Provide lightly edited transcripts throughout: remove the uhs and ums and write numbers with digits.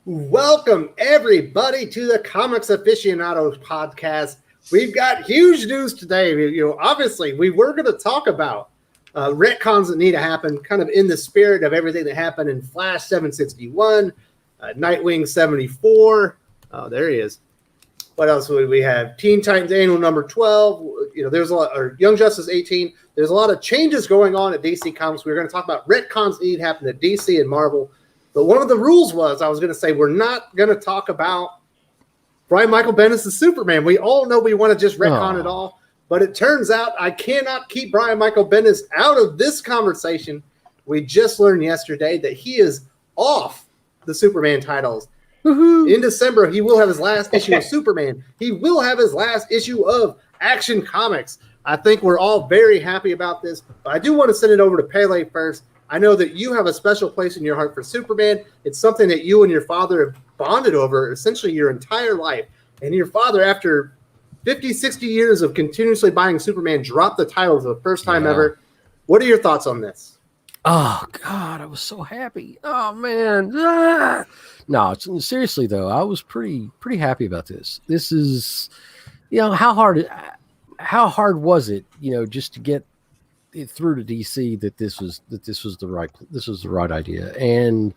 Welcome, everybody, to the Comics Aficionados podcast. We've got huge news today. Obviously, we were going to talk about retcons that need to happen, kind of in the spirit of everything that happened in Flash 761, Nightwing 74. Oh, there he is. What else would we have? Teen Titans Annual number 12. There's a lot, or Young Justice 18. There's a lot of changes going on at DC Comics. We're going to talk about retcons that need to happen at DC and Marvel. But one of the rules was, I was going to say, we're not going to talk about Brian Michael Bendis' Superman. We all know we want to just retcon it all. But it turns out I cannot keep Brian Michael Bendis out of this conversation. We just learned yesterday that he is off the Superman titles. Woo-hoo. In December, he will have his last issue of Superman. He will have his last issue of Action Comics. I think we're all very happy about this. But I do want to send it over to Pele first. I know that you have a special place in your heart for Superman. It's something that you and your father have bonded over essentially your entire life. And your father, after 50, 60 years of continuously buying Superman, dropped the title for the first time ever. What are your thoughts on this? Oh, God, I was so happy. Oh, man. Ah! No, seriously, though, I was pretty happy about this. This is, how hard was it, just to get it through to DC that this was the right idea, and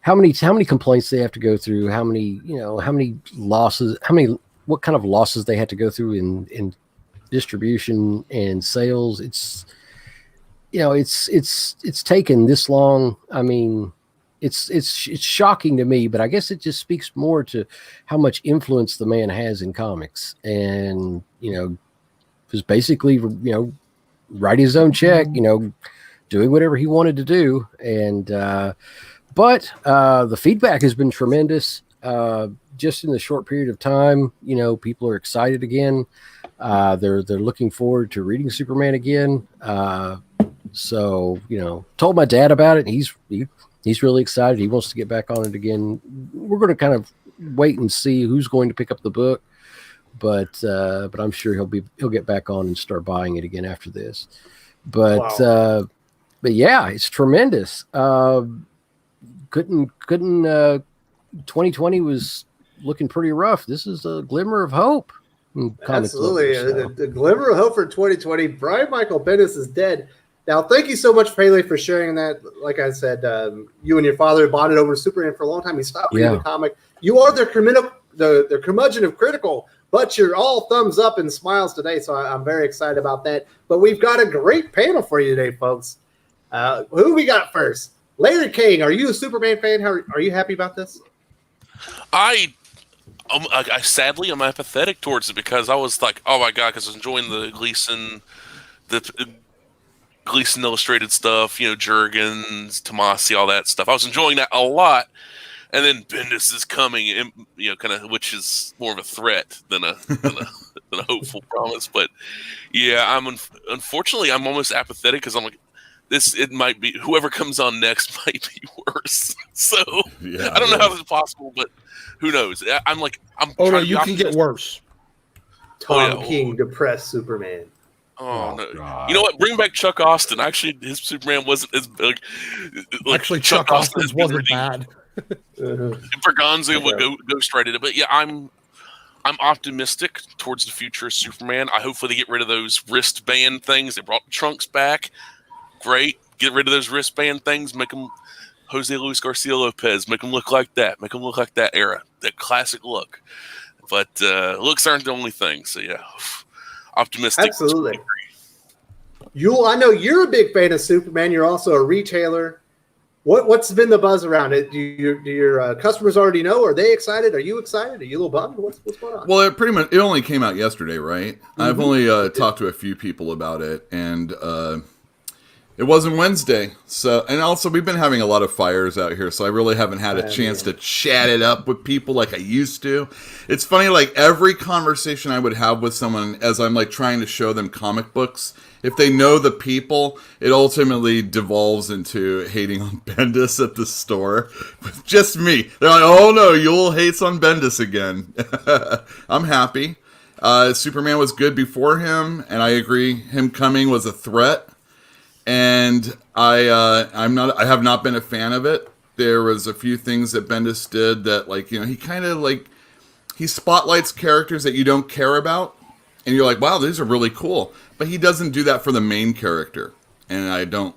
how many complaints they have to go through, how many losses, what kind of losses they had to go through in distribution and sales. It's taken this long. I mean, it's shocking to me, but I guess it just speaks more to how much influence the man has in comics, and just basically writing his own check, doing whatever he wanted to do. And, but the feedback has been tremendous. Just in the short period of time, people are excited again. They're looking forward to reading Superman again. So, told my dad about it. And he's really excited. He wants to get back on it again. We're going to kind of wait and see who's going to pick up the book. But I'm sure he'll get back on and start buying it again after this. But wow. But yeah, it's tremendous. Couldn't 2020 was looking pretty rough. This is a glimmer of hope. Absolutely, the glimmer of hope for 2020. Brian Michael Bendis is dead. Now, thank you so much, Pele, for sharing that. Like I said, you and your father bonded over Superman for a long time. He stopped reading the comic. You are the curmudgeon of critical. But you're all thumbs up and smiles today, so I'm very excited about that. But we've got a great panel for you today, folks. Who we got first? Larry King, are you a Superman fan? Are you happy about this? I sadly am apathetic towards it because I was like, oh my god, because I was enjoying the Gleason illustrated stuff, Jurgens, Tomasi, all that stuff. I was enjoying that a lot. And then Bendis is coming, and which is more of a threat than a hopeful promise. But yeah, unfortunately I'm almost apathetic because I'm like, it might be whoever comes on next might be worse. So I don't know how this is possible, but who knows? I'm you can get worse. Tom King depressed Superman. Oh no! God. You know what? Bring back Chuck Austin. Actually, his Superman wasn't as big. Actually, Chuck Austin's wasn't bad. Berganza would go straight at it, but yeah, I'm optimistic towards the future of Superman. I hopefully they get rid of those wristband things. They brought Trunks back. Great, get rid of those wristband things. Make them Jose Luis Garcia Lopez. Make them look like that. Make them look like that era, that classic look. But looks aren't the only thing. So yeah, optimistic. Absolutely. I know you're a big fan of Superman. You're also a retailer. What's been the buzz around it? Do your customers already know? Are they excited? Are you excited? Are you a little bummed? What's going on? Well, it only came out yesterday, right? Mm-hmm. I've only talked to a few people about it, and it wasn't Wednesday. So, and also we've been having a lot of fires out here, so I really haven't had a chance to chat it up with people like I used to. It's funny, like every conversation I would have with someone as I'm like trying to show them comic books, if they know the people, it ultimately devolves into hating on Bendis at the store. Just me. They're like, oh no, you'll hate on Bendis again. I'm happy. Superman was good before him, and I agree him coming was a threat. And I have not been a fan of it. there was a few things that Bendis did that, like, you know, he kind of like he spotlights characters that you don't care about, and you're like, wow, these are really cool. But he doesn't do that for the main character, and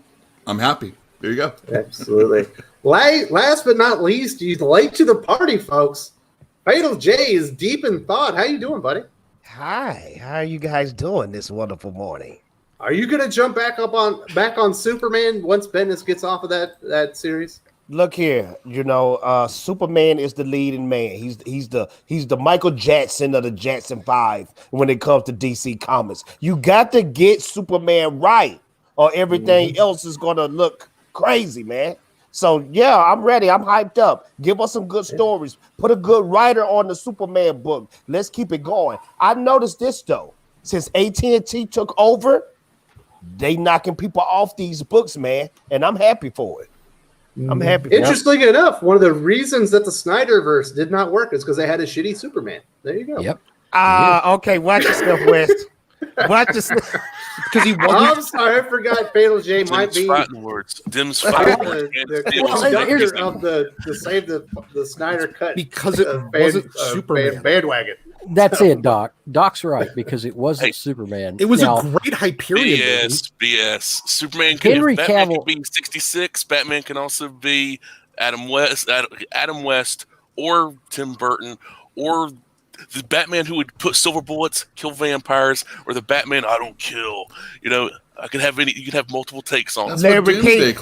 I'm happy. There you go. Absolutely. Last but not least, he's late to the party, folks. Fatal J is deep in thought. How you doing, buddy? Hi. How are you guys doing this wonderful morning? Are you going to jump back on Superman once Bendis gets off of that series? Look here, you know, Superman is the leading man. He's the Michael Jackson of the Jackson 5 when it comes to DC Comics. You got to get Superman right, or everything else is gonna look crazy, man. So yeah, I'm ready. I'm hyped up. Give us some good stories. Put a good writer on the Superman book. Let's keep it going. I noticed this though. Since AT&T took over, they knocking people off these books, man, and I'm happy for it. I'm happy. Interestingly enough, one of the reasons that the Snyderverse did not work is because they had a shitty Superman. There you go. Yep. Okay. Watch yourself, West. Watch yourself. Because he wasn't. I'm sorry, I forgot. Fatal J might be Dim's conductor of the Save the Snyder Cut Because it wasn't Superman. bandwagon. That's it, Doc. Doc's right, because it wasn't Superman. It was now, a great Hyperion movie. BS. Superman can Henry Batman Cavill can be 66. Batman can also be Adam West, or Tim Burton, or the Batman who would put silver bullets, kill vampires, or the Batman I don't kill. You know, you can have multiple takes on it. Larry King,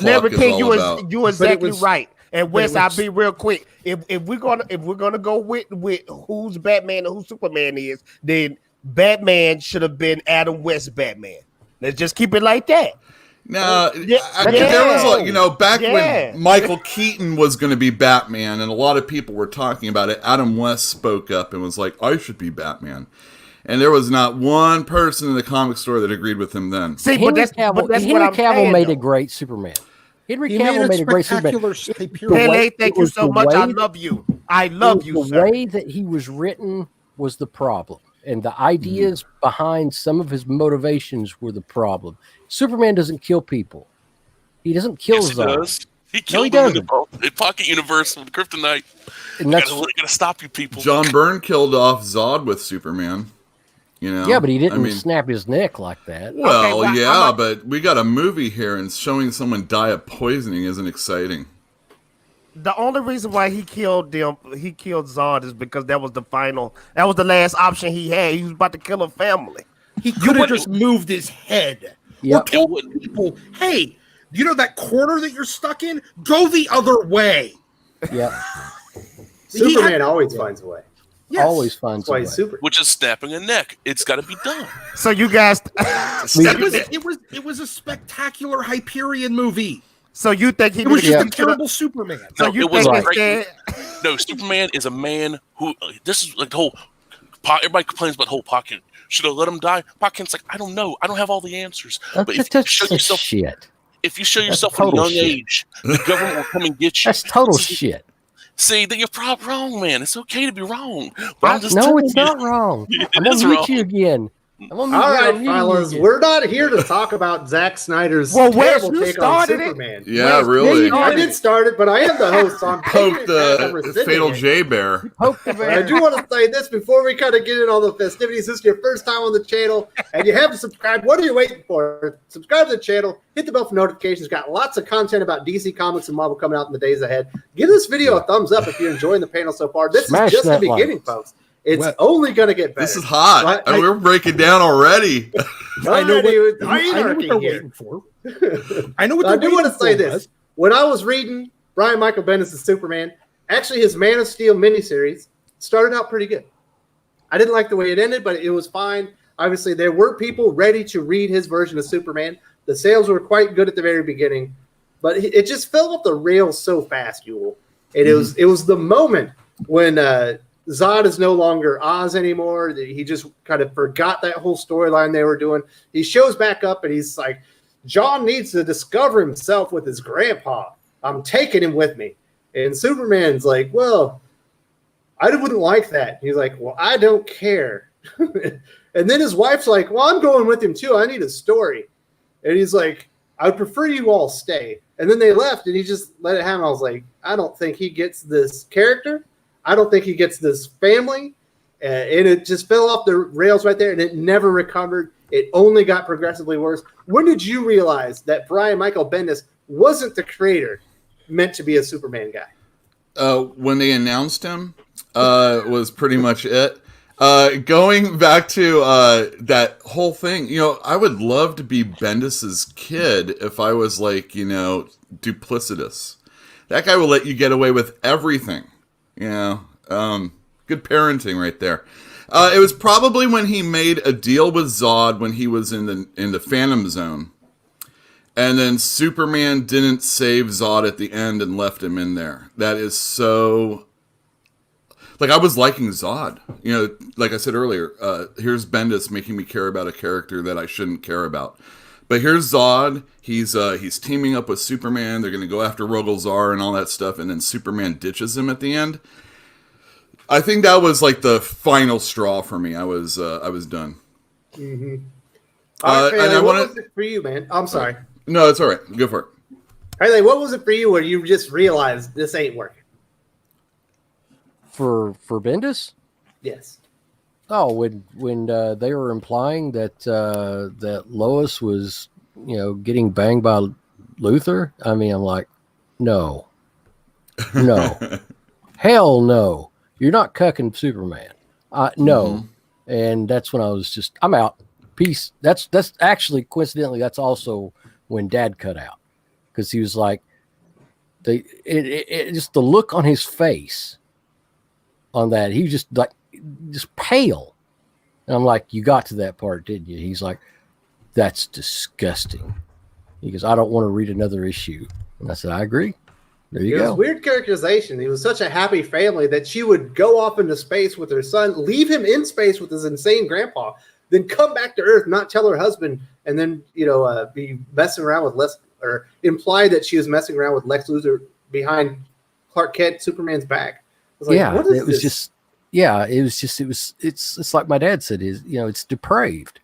you exactly was, right. And Wes, I'll be real quick. If we're gonna go with who's Batman and who Superman is, then Batman should have been Adam West Batman. Let's just keep it like that. No, there was back when Michael Keaton was going to be Batman, and a lot of people were talking about it. Adam West spoke up and was like, "I should be Batman," and there was not one person in the comic store that agreed with him then. See, Henry that's Cavill made a great Superman. Henry Cavill made a great Superman. Pele, thank you so much. I love you. I love you, sir. The way that he was written was the problem. And the ideas behind some of his motivations were the problem. Superman doesn't kill people. He doesn't kill Zod. He does. He killed them in Pocket Universe with Kryptonite. And that's gotta stop you people. John Byrne killed off Zod with Superman. You know? Yeah, but he didn't snap his neck like that. Well, but we got a movie here, and showing someone die of poisoning isn't exciting. The only reason why he killed Zod is because that was the last option he had. He was about to kill a family. He could have just moved his head. Or told people, hey, you know that corner that you're stuck in? Go the other way. Yeah. Superman always finds a way. Yes. Always finds a way. Which is snapping a neck. It's got to be done. So you guys... it was a spectacular Hyperion movie. So you think it was just a terrible Superman? No, Superman is a man who. This is like the whole. Everybody complains about the whole Pocket. Should I let him die? Pocket's like, I don't know. I don't have all the answers. But if you show yourself, if you show yourself at a young age, the government will come and get you. That's total shit. See, that you're probably wrong, man. It's okay to be wrong. But it's not wrong. I'm gonna meet you again. All right, fellas, we're not here to talk about Zack Snyder's terrible take on Superman. Yeah, really. I did start it, but I am the host, so I'm poked the Fatal J Bear. I do want to say this before we kind of get in all the festivities. This is your first time on the channel, and you have to subscribe. What are you waiting for? Subscribe to the channel. Hit the bell for notifications. Got lots of content about DC Comics and Marvel coming out in the days ahead. Give this video a thumbs up if you're enjoying the panel so far. This is just the beginning, folks. It's only going to get better. This is hot. We're breaking down already. I know what they're waiting for. I know what they're waiting for. I do want to say this. When I was reading Brian Michael Bendis' Superman, actually his Man of Steel miniseries started out pretty good. I didn't like the way it ended, but it was fine. Obviously, there were people ready to read his version of Superman. The sales were quite good at the very beginning, but it just fell off the rails so fast, Yule. And it was the moment when Zod is no longer Oz anymore. He just kind of forgot that whole storyline they were doing. He shows back up and he's like, John needs to discover himself with his grandpa. I'm taking him with me. And Superman's like, well, I wouldn't like that. He's like, well, I don't care. And then his wife's like, well, I'm going with him too. I need a story. And he's like, I would prefer you all stay. And then they left, and he just let it happen. I was like, I don't think he gets this character. I don't think he gets this family. And it just fell off the rails right there, and it never recovered. It only got progressively worse. When did you realize that Brian Michael Bendis wasn't the creator meant to be a Superman guy? When they announced him, was pretty much it. Going back to that whole thing, I would love to be Bendis's kid if I was like, duplicitous. That guy will let you get away with everything. Good parenting right there. It was probably when he made a deal with Zod when he was in the Phantom Zone. And then Superman didn't save Zod at the end and left him in there. That is so... Like, I was liking Zod. Like I said earlier, here's Bendis making me care about a character that I shouldn't care about. But here's Zod. He's teaming up with Superman. They're going to go after Rogol-Zar and all that stuff. And then Superman ditches him at the end. I think that was like the final straw for me. I was done. Mm-hmm. All right, what was it for you, man? I'm sorry. No, it's all right. Go for it. Haley, what was it for you where you just realized this ain't working? For Bendis? Yes. Oh, when they were implying that Lois was, getting banged by Luthor, I mean, I'm like, no, hell no. You're not cucking Superman. No. Mm-hmm. And that's when I was just, I'm out. Peace. That's actually, coincidentally, that's also when Dad cut out. Because he was like, just the look on his face on that, he was just pale. And I'm like, you got to that part, didn't you? He's like, that's disgusting. He goes, I don't want to read another issue. And I said, I agree. There you go. Weird characterization. He was such a happy family that she would go off into space with her son, leave him in space with his insane grandpa, then come back to Earth, not tell her husband, and then be messing around with or imply that she was messing around with Lex Luthor behind Clark Kent, Superman's back. I was like, what is this? It's like my dad said, it's depraved.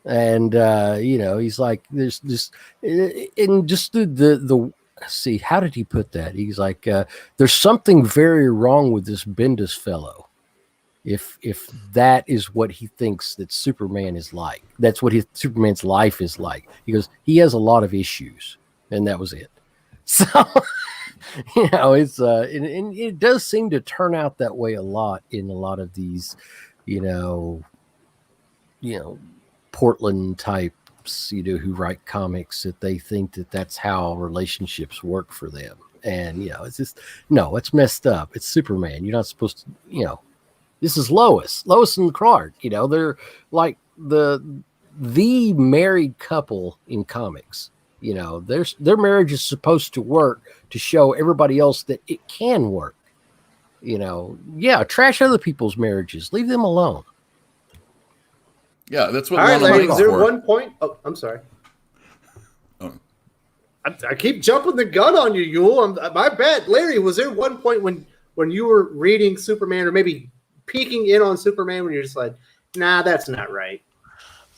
And he's like, there's just, and just the see, how did he put that? He's like, there's something very wrong with this Bendis fellow. If that is what he thinks that Superman is like, that's what Superman's life is like. He goes, he has a lot of issues, and that was it. So, it's and it does seem to turn out that way a lot in a lot of these, Portland types, who write comics, that they think that that's how relationships work for them. And, it's just, no, it's messed up. It's Superman. You're not supposed to, this is Lois and Clark, they're like the married couple in comics. Their marriage is supposed to work to show everybody else that it can work. Trash other people's marriages. Leave them alone. Yeah, that's what. All right, Larry, is there one point? Oh, I'm sorry. Oh. I keep jumping the gun on you, Yule. My bad. Larry, was there one point when you were reading Superman or maybe peeking in on Superman when you're just like, nah, that's not right?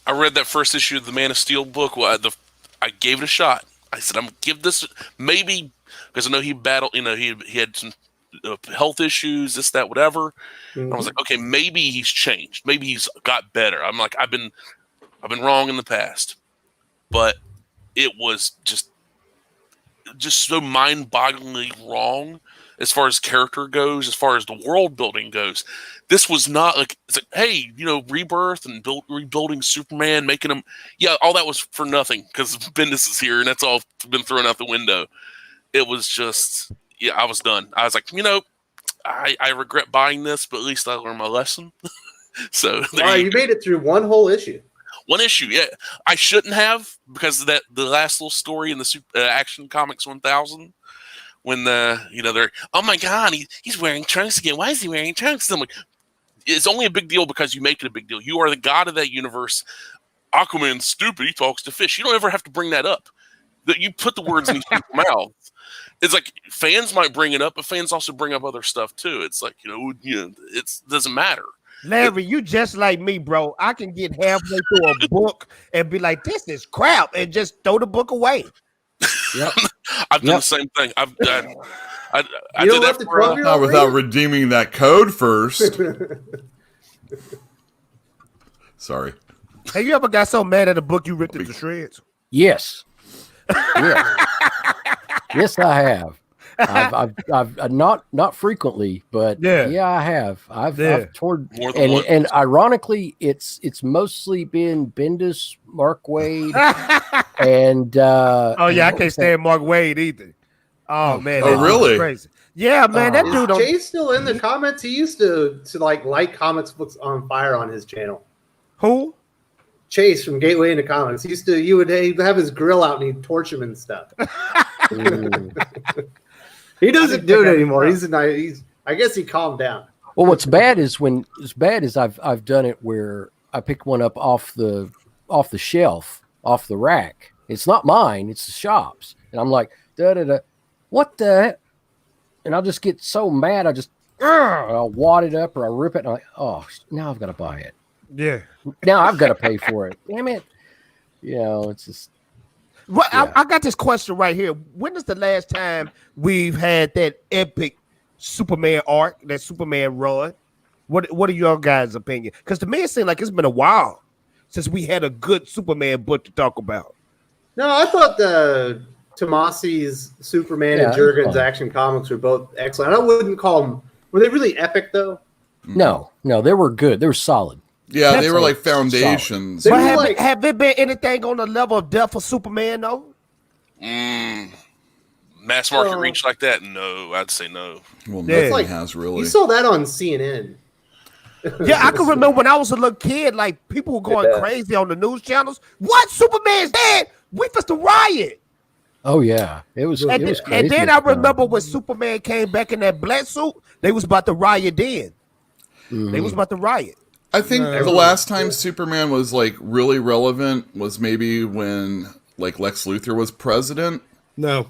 I read that first issue of the Man of Steel book. I gave it a shot. I said, I'm going to give this maybe, because I know he battled, he had some health issues, this, that, whatever. Mm-hmm. I was like, okay, maybe he's changed. Maybe he's got better. I'm like, I've been wrong in the past, but it was just so mind-bogglingly wrong as far as character goes, as far as the world building goes. This was not like, it's like, hey, rebirth and rebuilding Superman, making him, all that was for nothing because Bendis is here and that's all been thrown out the window. It was just, I was done. I was like, I regret buying this, but at least I learned my lesson. So you made it through one whole issue. One issue, yeah. I shouldn't have, because of the last little story in the Action Comics 1000. When they're, oh my God, he's wearing trunks again. Why is he wearing trunks? I'm like, it's only a big deal because you make it a big deal. You are the god of that universe. Aquaman's stupid. He talks to fish. You don't ever have to bring that up. That you put the words in these people's mouths. It's like fans might bring it up, but fans also bring up other stuff too. It's like it doesn't matter. Larry, you just like me, bro. I can get halfway through a book and be like, "This is crap," and just throw the book away. Yep. I've done the same thing. I You did don't let that the for 12-year-old Not without read? redeeming that code first. Sorry. Have you ever got so mad at a book you ripped it to shreds? Yes. Yes. Yes, I have. I've not frequently, but yeah, I have. I've torn more than once. and ironically, it's mostly been Bendis, Mark Wade, and oh yeah, I can't stand Mark Wade either. Oh man, Oh, really? Crazy. Yeah, man, that Is dude. Jay still in the comments? He used to like light comics books on fire on his channel. Who? Chase from Gateway into Comics. He would have his grill out and he'd torch him and stuff. He doesn't do it anymore. I guess he calmed down. well, what's bad is I've done it where I pick one up off the shelf, off the rack. It's not mine; it's the shop's, and I'm like, what the? And I'll just get so mad, I'll wad it up or I rip it, and I'm like, oh, now I've got to buy it. Yeah. Now I've got to pay for it. Damn it! It's just. Well, Yeah. I got this question right here. When is the last time we've had that epic Superman arc, that Superman run? What are your guys' opinion? Because to me, it seems like it's been a while since we had a good Superman book to talk about. No, I thought the Tomasi's Superman and Jurgen's Action Comics were both excellent. I wouldn't call them. Were they really epic though? No, they were good. They were solid. Yeah, they were like foundations. They But were have there been anything on the level of Death for Superman though? Mass market reach like that? No, I'd say no. Well, Yeah. nothing has really. You saw that on CNN. Yeah, I can remember when I was a little kid, like people were going crazy on the news channels. What? Superman's dead? We supposed to riot. Oh yeah, it was. And, It was then, crazy. and then I remember when Superman came back in that black suit, they was about to riot then. They was about to riot. I think the last time Superman was like really relevant was maybe when like Lex Luthor was president. No,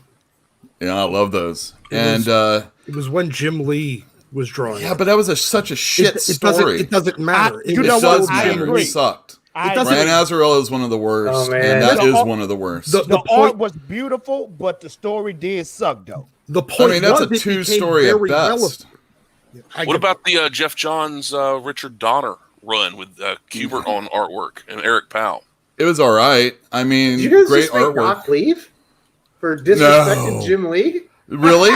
Yeah, I love those. it was when Jim Lee was drawing. Yeah, but that was such a shit story. It doesn't matter. You It know does what? I matter. agree. It sucked. I Brian Azzarello is one of the worst, Oh, man. and that The is art- one of the worst. The art was beautiful, but the story did suck though. The point I mean, that's a was it became two-story at very best. relevant. What about the Jeff Johns Richard Donner run with Kubert on artwork and Eric Powell? It was all right. I mean, Did you guys great just make artwork. Doc leave for disrespecting No. Jim Lee? Really?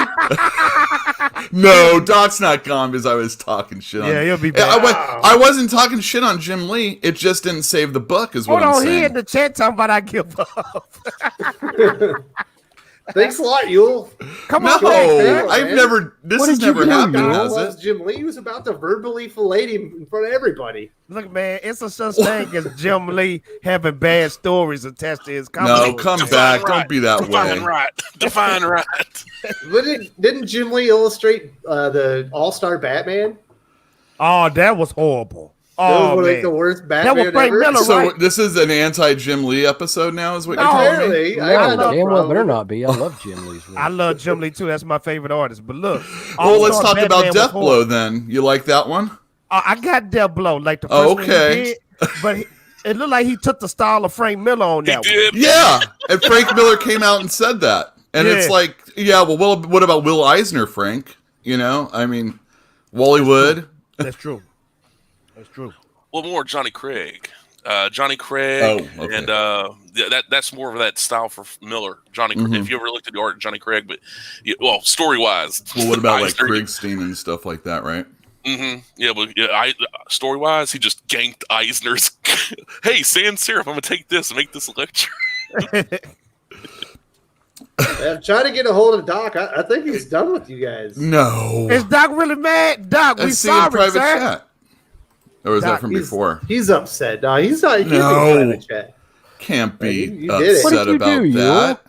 No, Doc's not gone because I was talking shit on Yeah, he'll be I, back. I wasn't talking shit on Jim Lee. It just didn't save the book, is what Hold I'm on, he saying. in the chat talking about I give up. Thanks a lot, Yule. Come No, on, man. I've man. never. This What has did you never do, happened, Yule? has Loves it? Jim Lee. He was about to verbally fillet him in front of everybody. Look, man, it's a such thing as Jim Lee having bad stories attached to his comic. No, books. come Define back. right. Don't be that Define way. right. Define right. But didn't Jim Lee illustrate the All-Star Batman? Oh, that was horrible. That was Oh, one of like man. the worst That Batman was Frank ever. Miller, So right? this is an anti-Jim Lee episode now, is what No, you're telling me? Apparently, No, I got no damn well problem. better not be. I love Jim Lee's work. I love Jim Lee too. That's my favorite artist. But look, Well, let's All-Star talk about Batman was Death horrible. Blow then. You like that one? I got Death Blow like the first Oh, one okay. he did, but it looked like he took the style of Frank Miller on He that one. did. Yeah, and Frank Miller came out and said that, and it's Yeah. like, yeah, well, what about Will Eisner, Frank? You know, I mean, Wally Wood. That's true. That's true. Well, more Johnny Craig. Johnny Craig, Oh, okay. and that's more of that style for Miller. Johnny, if you ever looked at the art of Johnny Craig, but well, story wise, Well, what about like Krigstein and stuff like that, right? Yeah, but story wise, he just ganked Eisner's. Hey, sans serif, I'm gonna take this and make this a lecture. I'm trying to get a hold of Doc. I think he's done with you guys. No, Is Doc really mad? Doc, we let's see in sorry, private sir. chat. Or was that Doc, from He's- before? He's upset. No, he's not. He can't No. be in private chat. Can't be You did it. What upset did you about do, Yule? that.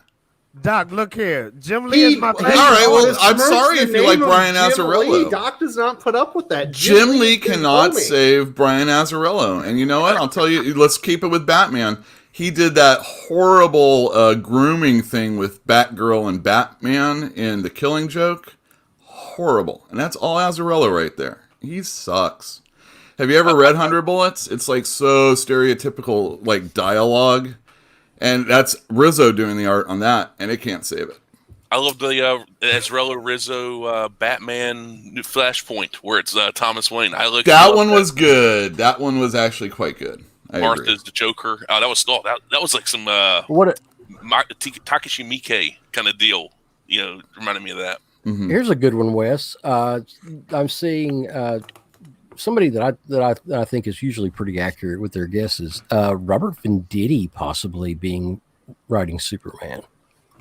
Doc, look here. Jim Lee is my He- favorite. All right, well, artist. I'm Smirks sorry the if you like name of Brian Jim Azzarello. Lee. Doc does not put up with that. Jim Lee is cannot foaming. save Brian Azzarello. And you know what? I'll tell you, let's keep it with Batman. He did that horrible grooming thing with Batgirl and Batman in The Killing Joke. Horrible. And that's all Azzarello right there. He sucks. Have you ever read 100 Bullets? It's like so stereotypical, like dialogue, and that's Rizzo doing the art on that, and it can't save it. I love the Azarello Rizzo Batman Flashpoint, where it's Thomas Wayne. That one was good. That one was actually quite good. Martha's the Joker. Oh, that was like some Takashi Miike kind of deal. Reminded me of that. Mm-hmm. Here's a good one, Wes. I'm seeing somebody that I think is usually pretty accurate with their guesses. Robert Venditti possibly writing Superman.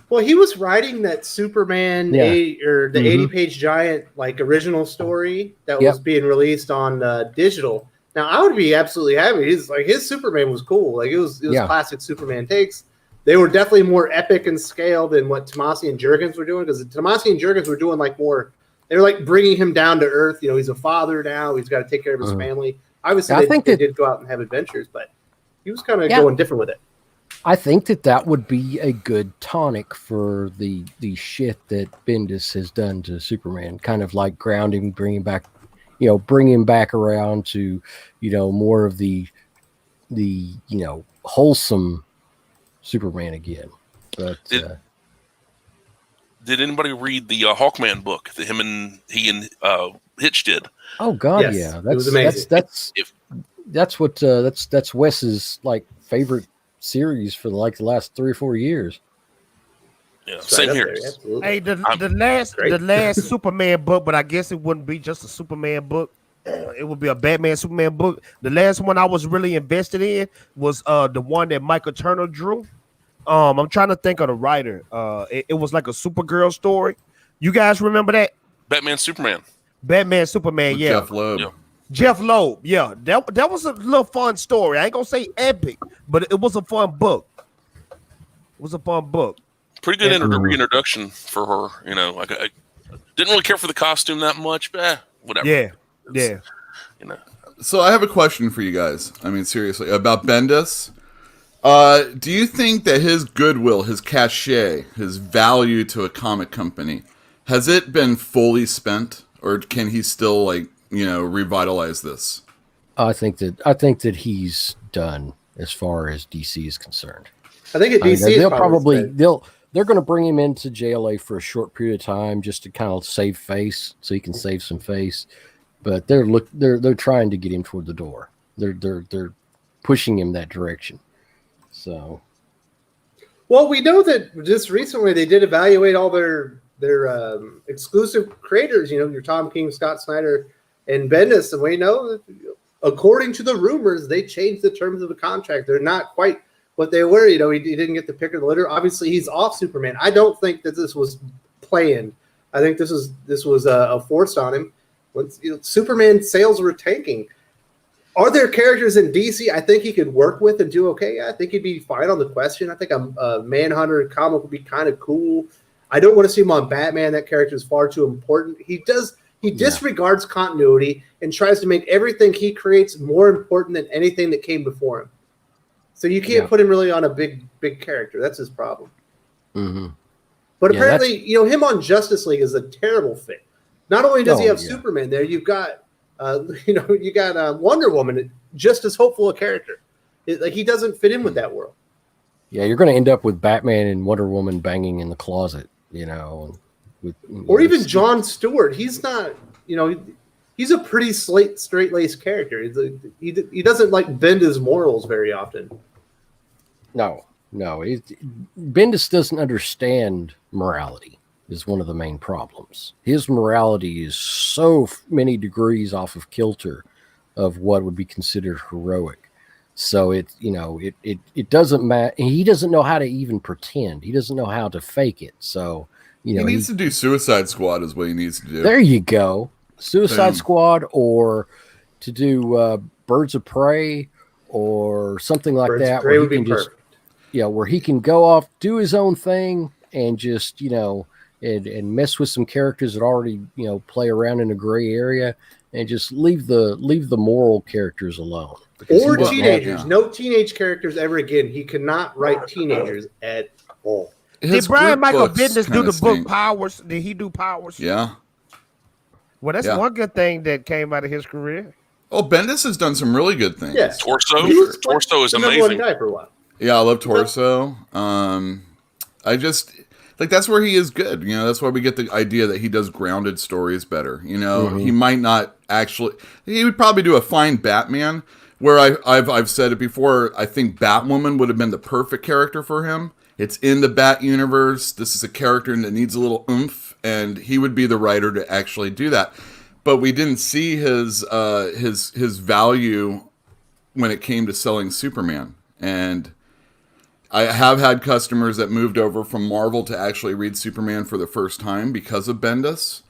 Well, he was writing that Superman 80-page giant original story that was being released on digital. Now, I would be absolutely happy. His Superman was cool. It was classic Superman takes. They were definitely more epic in scale than what Tomasi and Jurgens were doing, because Tomasi and Jurgens were doing more. They were bringing him down to earth. He's a father now. He's got to take care of his family. Obviously, they did go out and have adventures, but he was kind of going different with it. I think that would be a good tonic for the shit that Bendis has done to Superman, kind of like grounding, bring him back around to, more of the wholesome Superman again. But did anybody read the Hawkman book that he and Hitch did? Oh God, yes, it was amazing. That's Wes's favorite series for the last 3 or 4 years. Yeah, same here. Hey, the last Superman book, but I guess it wouldn't be just a Superman book. It would be a Batman Superman book. The last one I was really invested in was the one that Michael Turner drew. I'm trying to think of the writer. It was like a Supergirl story. You guys remember that? Batman Superman, With yeah. Jeff Loeb. Yeah. Jeff Loeb, yeah. That was a little fun story. I ain't gonna say epic, but it was a fun book. Pretty good reintroduction for her. I didn't really care for the costume that much, but whatever. Yeah. So I have a question for you guys. I mean, seriously, about Bendis. Do you think that his goodwill, his cachet, his value to a comic company, has it been fully spent, or can he still revitalize this? I think that he's done as far as DC is concerned. I think at DC they're going to bring him into JLA for a short period of time just to kind of save face, so he can save some face. But they're trying to get him toward the door. They're pushing him that direction. So, well, we know that just recently they did evaluate all their exclusive creators. Your Tom King, Scott Snyder, and Bendis, and we know that according to the rumors, they changed the terms of the contract. They're not quite what they were. He didn't get the pick of the litter. Obviously, he's off Superman. I don't think that this was planned. I think this was a forced on him. Superman sales were tanking. Are there characters in DC I think he could work with and do okay? Yeah, I think he'd be fine on the question. I think a Manhunter comic would be kind of cool. I don't want to see him on Batman. That character is far too important. He disregards continuity and tries to make everything he creates more important than anything that came before him. So you can't put him really on a big character. That's his problem. Mm-hmm. But apparently, him on Justice League is a terrible fit. Not only does he have Superman there, you've got Wonder Woman, just as hopeful a character. He doesn't fit in with that world. Yeah, you're going to end up with Batman and Wonder Woman banging in the closet, or even Jon Stewart. He's not, he's a pretty straight-laced character. He doesn't bend his morals very often. No. Bendis doesn't understand morality. Is one of the main problems. His morality is so many degrees off of kilter of what would be considered heroic. So it doesn't matter. He doesn't know how to even pretend. He doesn't know how to fake it. So he needs to do Suicide Squad is what he needs to do. There you go. Suicide Squad, or to do Birds of Prey or something like that. Where he can perfect. Where he can go off, do his own thing, and just and mess with some characters that already play around in a gray area, and just leave the moral characters alone. Or teenagers. No teenage characters ever again. He cannot write teenagers at all. Did Brian Michael Bendis do the book Powers? Did he do Powers? Yeah. Well, that's one good thing that came out of his career. Oh, Bendis has done some really good things. Yes. Torso is the number one amazing. guy for a while. Yeah, I love Torso. I just like that's where he is good. You know, that's why we get the idea that he does grounded stories better. You know, he might not actually. He would probably do a fine Batman. Where I've said it before. I think Batwoman would have been the perfect character for him. It's in the Bat universe. This is a character that needs a little oomph, and he would be the writer to actually do that. But we didn't see his value when it came to selling Superman. And I have had customers that moved over from Marvel to actually read Superman for the first time because of Bendis.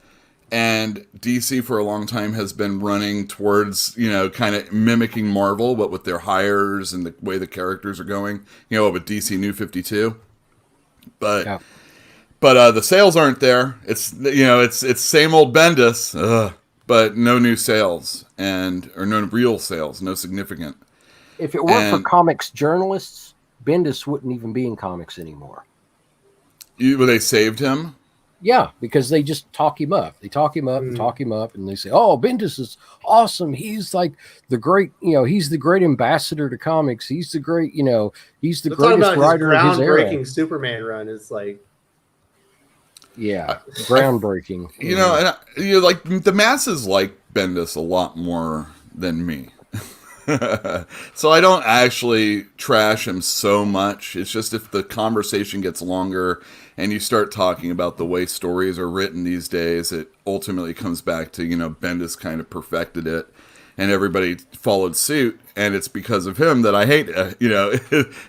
And DC for a long time has been running towards, you know, kind of mimicking Marvel, but with their hires and the way the characters are going, you know, with DC New 52. But the sales aren't there. It's, you know, it's same old Bendis, but no new sales or no real sales, no significant. If it weren't for comics journalists, Bendis wouldn't even be in comics anymore. They saved him? Yeah, because they just talk him up. They talk him up and talk him up, and they say, "Oh, Bendis is awesome. He's like the great, you know, he's the great ambassador to comics. He's the great, you know, he's the greatest writer of his era." Groundbreaking Superman run is like, yeah, groundbreaking. You know, and you know, like the masses like Bendis a lot more than me. So I don't actually trash him so much. It's just if the conversation gets longer and you start talking about the way stories are written these days, it ultimately comes back to, you know, Bendis kind of perfected it and everybody followed suit. And it's because of him that I hate, you know,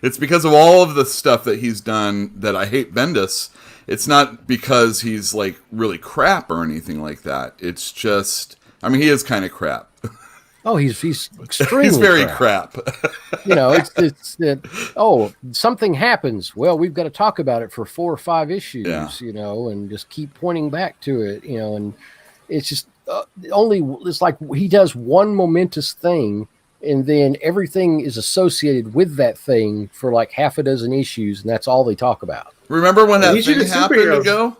it's because of all of the stuff that he's done that I hate Bendis. It's not because he's like really crap or anything like that. It's just, I mean, he is kind of crap. Oh, he's extremely. He's very crap. You know, it's something happens. Well, we've got to talk about it for 4 or 5 issues. You know, and just keep pointing back to it. You know, and it's just it's like he does one momentous thing, and then everything is associated with that thing for like half a dozen issues, and that's all they talk about. Remember when that thing happened ago?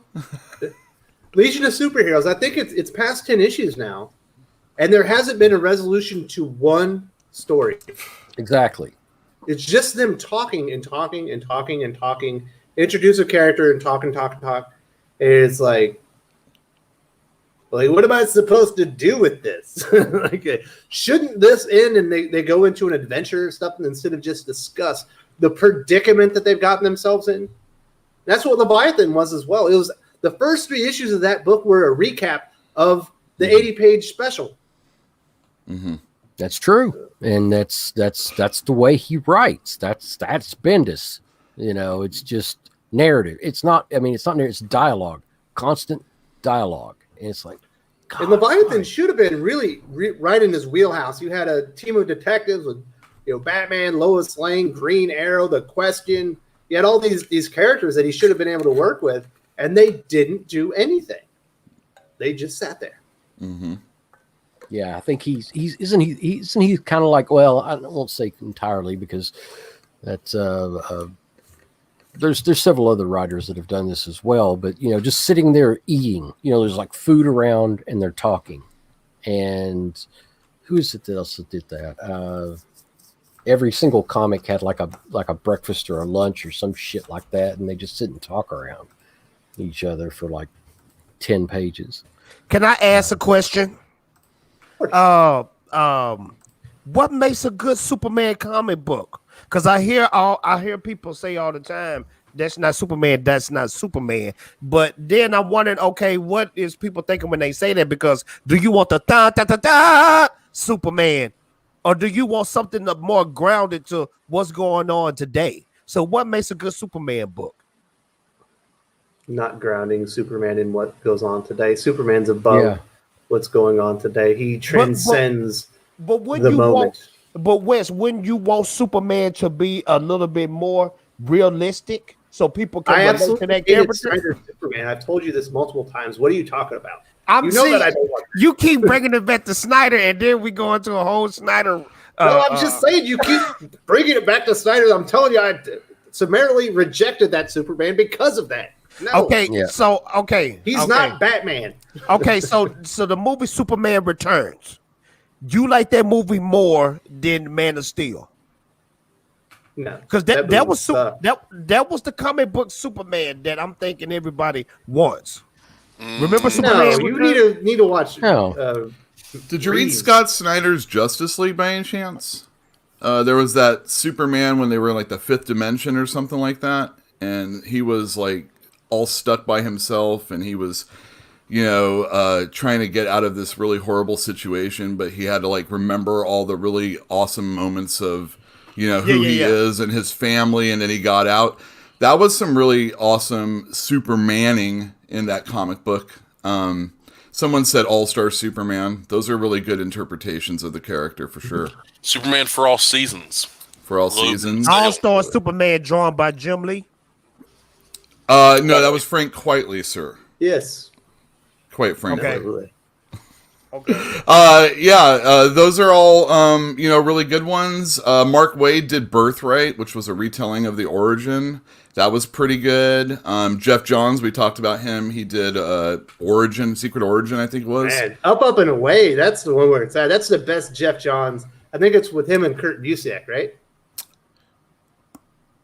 Legion of Superheroes. I think it's past 10 issues now. And there hasn't been a resolution to one story. Exactly. It's just them talking and talking and talking and talking, introduce a character and talk and talk and talk. And it's like what am I supposed to do with this? Like, shouldn't this end and they go into an adventure or something instead of just discuss the predicament that they've gotten themselves in? That's what Leviathan was as well. It was the first 3 issues of that book were a recap of the 80-page special. Mm-hmm. That's true, and that's the way he writes. That's Bendis. You know, it's just narrative. It's not. I mean, it's not narrative. It's dialogue, constant dialogue, and it's like. God, and Leviathan should have been really right in his wheelhouse. You had a team of detectives with, you know, Batman, Lois Lane, Green Arrow, The Question. You had all these characters that he should have been able to work with, and they didn't do anything. They just sat there. Mm-hmm. Yeah, I think isn't he kind of like, well, I won't say entirely because that's there's several other writers that have done this as well, but you know, just sitting there eating, you know, there's like food around and they're talking. And who is it that else that did that? Every single comic had like a breakfast or a lunch or some shit like that, and they just sit and talk around each other for like 10 pages. Can I ask a question? What makes a good Superman comic book? Because I hear people say all the time, that's not Superman, that's not Superman. But then I'm wondering, okay, what is people thinking when they say that? Because do you want the da Superman, or do you want something more grounded to what's going on today? So what makes a good Superman book? Not grounding Superman in what goes on today. Superman's above what's going on today. He transcends the moment. But Wes, wouldn't you want Superman to be a little bit more realistic so people can relate to that character? Superman. I've told you this multiple times. What are you talking about? That I don't want. You keep bringing it back to Snyder, and then we go into a whole Snyder. No, I'm just saying you keep bringing it back to Snyder. I'm telling you, I summarily rejected that Superman because of that. No. Okay, so he's not Batman. Okay, so the movie Superman Returns. you like that movie more than Man of Steel? No, Because that movie was sucked. that was the comic book Superman that I'm thinking everybody wants. Remember No, Superman? you need to watch. No. Did you read Reeves. Scott Snyder's Justice League by any chance? There was that Superman when they were in like the fifth dimension or something like that, and he was like all stuck by himself, and he was, trying to get out of this really horrible situation, but he had to like remember all the really awesome moments of, who he is and his family, and then he got out. That was some really awesome Supermaning in that comic book. Someone said All-Star Superman. Those are really good interpretations of the character for sure. Superman for all seasons. For all seasons. All-Star Superman drawn by Jim Lee. No, that was Frank Quitely, sir. Yes. Quite frankly. Okay. Those are all, really good ones. Mark Waid did Birthright, which was a retelling of the origin. That was pretty good. Jeff Johns, we talked about him. He did Secret Origin, I think it was. Man, Up and Away. That's the one where it's at. That's the best Jeff Johns. I think it's with him and Kurt Busiek, right?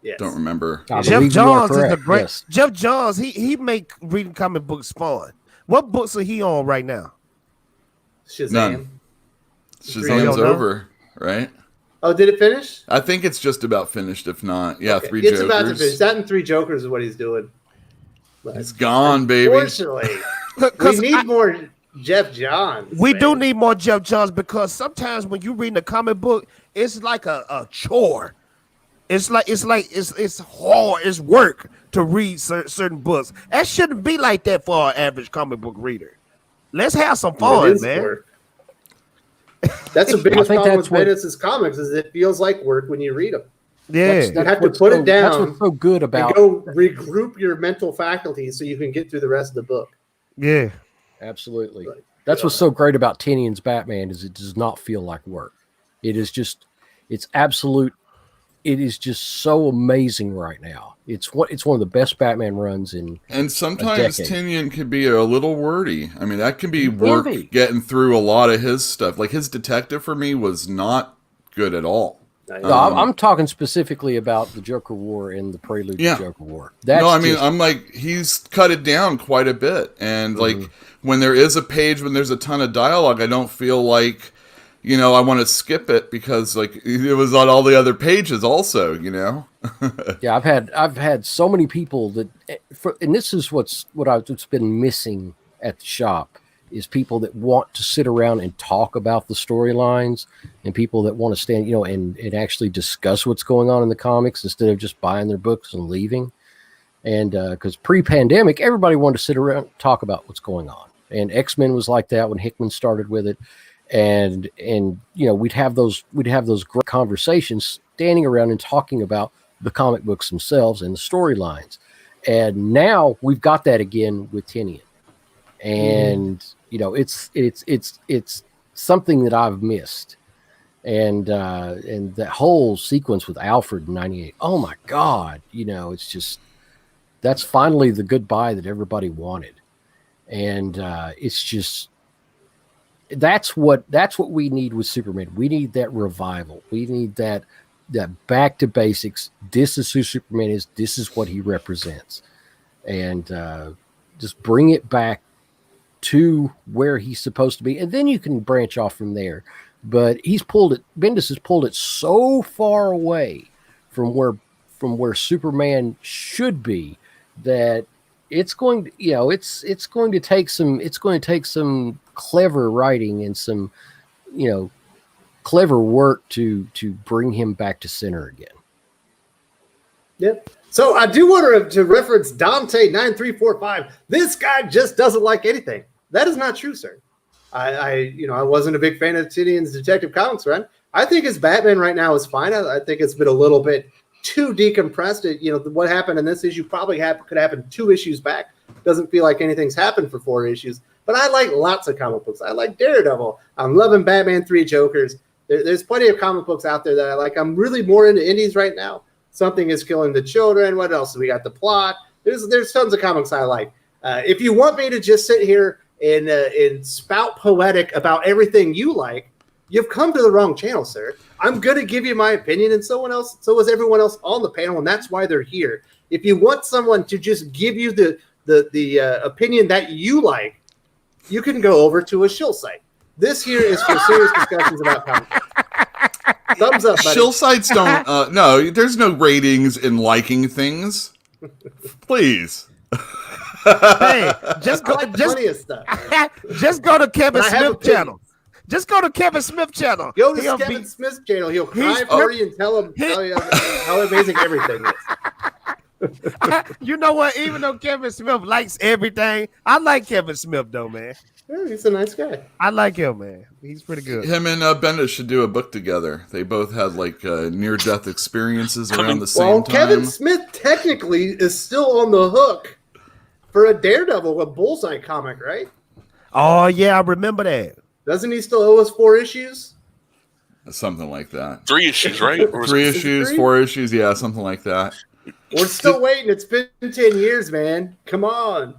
Yes. Don't remember. Jeff Johns is the great. Yes. Jeff Johns, he make reading comic books fun. What books are he on right now? Shazam. None. Shazam's over, right? Oh, did it finish? I think it's just about finished, if not. Yeah, Okay. 3 It's Jokers. about to finish. That and 3 Jokers is what he's doing. It's gone, baby. Unfortunately, we need more Jeff Johns. We man. do need more Jeff Johns because sometimes when you read a comic book, it's like a chore. It's hard. It's work to read certain books. That shouldn't be like that for our average comic book reader. Let's have some It fun, is man. work. That's the biggest think problem that's with what- Bendis' comics is it feels like work when you read them. Yeah. You have to what's put so- it down. That's what's so good And about go regroup your mental faculties so you can get through the rest of the book. Yeah. Absolutely. Like, That's what's so great about Tynion's Batman is it does not feel like work. It is just, it's absolute. It is just so amazing right now. It's one of the best Batman runs in. And sometimes decade. Tynion can be a little wordy. I mean, that can be It can work be. getting through a lot of his stuff. Like his detective for me was not good at all. No, I'm talking specifically about the Joker War and the prelude Yeah. to Joker War. That's No, I mean, just- I'm like, he's cut it down quite a bit. And like when there is a page, when there's a ton of dialogue, I don't feel like, I want to skip it because like it was on all the other pages also, Yeah, I've had so many people that, and this is what's been missing at the shop is people that want to sit around and talk about the storylines, and people that want to stand, and actually discuss what's going on in the comics instead of just buying their books and leaving. And because pre-pandemic, everybody wanted to sit around and talk about what's going on, and X-Men was like that when Hickman started with it. And we'd have those great conversations standing around and talking about the comic books themselves and the storylines. And now we've got that again with Tynion. And it's something that I've missed. And that whole sequence with Alfred in 98. Oh my God, it's just, that's finally the goodbye that everybody wanted. And it's just, that's what we need with Superman. We need that revival. We need that back to basics. This is who Superman is. This is what he represents, and just bring it back to where he's supposed to be, and then you can branch off from there. But Bendis has pulled it so far away from where Superman should be that it's going to, it's going to take some clever writing and some, clever work to bring him back to center again. Yep. So I do want to reference Dante9345. This guy just doesn't like anything. That is not true, sir. I wasn't a big fan of Tynion's Detective Comics run. I think his Batman right now is fine. I think it's been a little bit too decompressed. What happened in this issue probably could happen 2 issues back. Doesn't feel like anything's happened for 4 issues. But I like lots of comic books. I like Daredevil. I'm loving Batman 3 Jokers. There's plenty of comic books out there that I like. I'm really more into indies right now. Something is Killing the Children. What else? We got The Plot. There's tons of comics I like. If you want me to just sit here and spout poetic about everything you like, you've come to the wrong channel, sir. I'm going to give you my opinion, and so is everyone else on the panel, and that's why they're here. If you want someone to just give you the opinion that you like, you can go over to a shill site. This here is for serious discussions about comics. Thumbs up, buddy. Shill sites don't. No, there's no ratings in liking things. Please. Hey, just go to Kevin Smith channel. Just go to Kevin Smith channel. Go to Kevin Smith's channel. He'll cry for you and tell you how amazing everything is. You know what? Even though Kevin Smith likes everything, I like Kevin Smith though, man. Yeah, he's a nice guy. I like him, man. He's pretty good. Him and Bendis should do a book together. They both had like near-death experiences around the same time. Kevin Smith technically is still on the hook for a Daredevil, a Bullseye comic, right? Oh yeah, I remember that. Doesn't he still owe us 4 issues? Something like that. 3 issues, right? Or 3 issues, 4 issues, yeah, something like that. We're still waiting. It's been 10 years, man. Come on.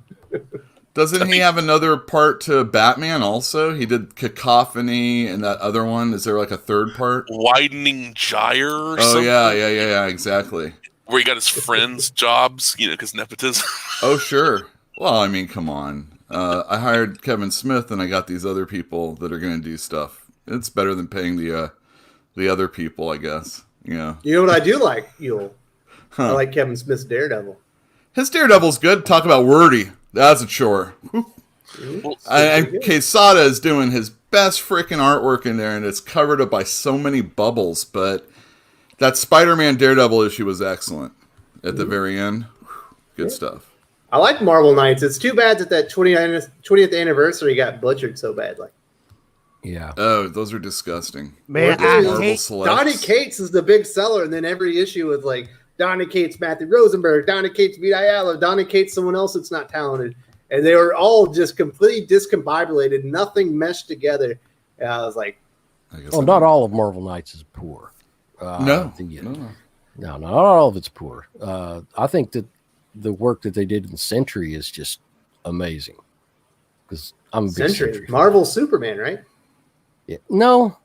Doesn't he have another part to Batman also? He did Cacophony and that other one. Is there like a third part? Widening Gyre or something? Oh, yeah, exactly. Where he got his friends' jobs, because nepotism. Oh, sure. Well, I mean, come on. I hired Kevin Smith and I got these other people that are going to do stuff. It's better than paying the other people, I guess. Yeah. You know what I do like, Yule? I like Kevin Smith's Daredevil. His Daredevil's good. Talk about wordy. That's a chore. And Quesada is doing his best freaking artwork in there, and it's covered up by so many bubbles. But that Spider-Man Daredevil issue was excellent at the very end. Good stuff. I like Marvel Knights. It's too bad that 20th anniversary got butchered so badly. Yeah. Oh, those are disgusting. Man, Donny Cates is the big seller, and then every issue is like Donny Cates, Matthew Rosenberg, Donny Cates, Vita Ayala, Donny Cates, someone else that's not talented. And they were all just completely discombobulated. Nothing meshed together. And I was like... not all of Marvel Knights is poor. No, not all of it's poor. I think that the work that they did in Sentry is just amazing. Because I'm a big Sentry Marvel Superman, right? Yeah. No.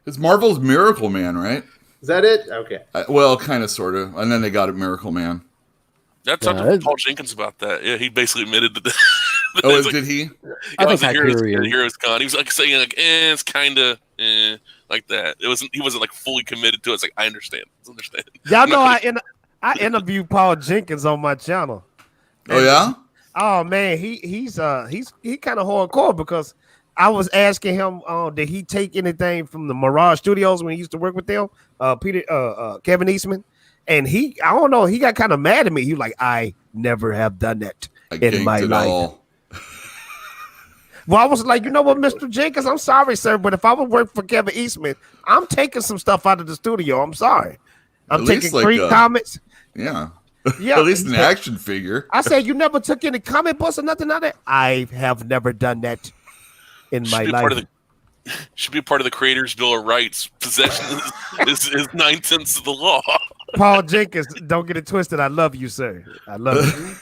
It's Marvel's Miracle Man, right? Is that it? Okay. Well, kind of, sort of. And then they got it Miracle Man. That's talked to Paul Jenkins about that. Yeah, he basically admitted that. Did he? I think Heroes Con. He was like saying like, it's kind of like that. He wasn't like fully committed to it. It's like I understand. Y'all know I interviewed Paul Jenkins on my channel. Oh yeah. Oh man, he's kind of hardcore because I was asking him, did he take anything from the Mirage Studios when he used to work with them? Kevin Eastman. And I don't know, he got kind of mad at me. He was like, I never have done that in my life. Well, I was like, you know what, Mr. Jenkins, I'm sorry, sir, but if I would work for Kevin Eastman, I'm taking some stuff out of the studio. I'm sorry. I'm taking like 3 comics. Yeah. At least an action figure. I said, you never took any comic books or nothing like that? I have never done that in my life. Should be a part of the Creators' Bill of Rights. Possession is 9 tenths of the law. Paul Jenkins, don't get it twisted. I love you, sir. I love you.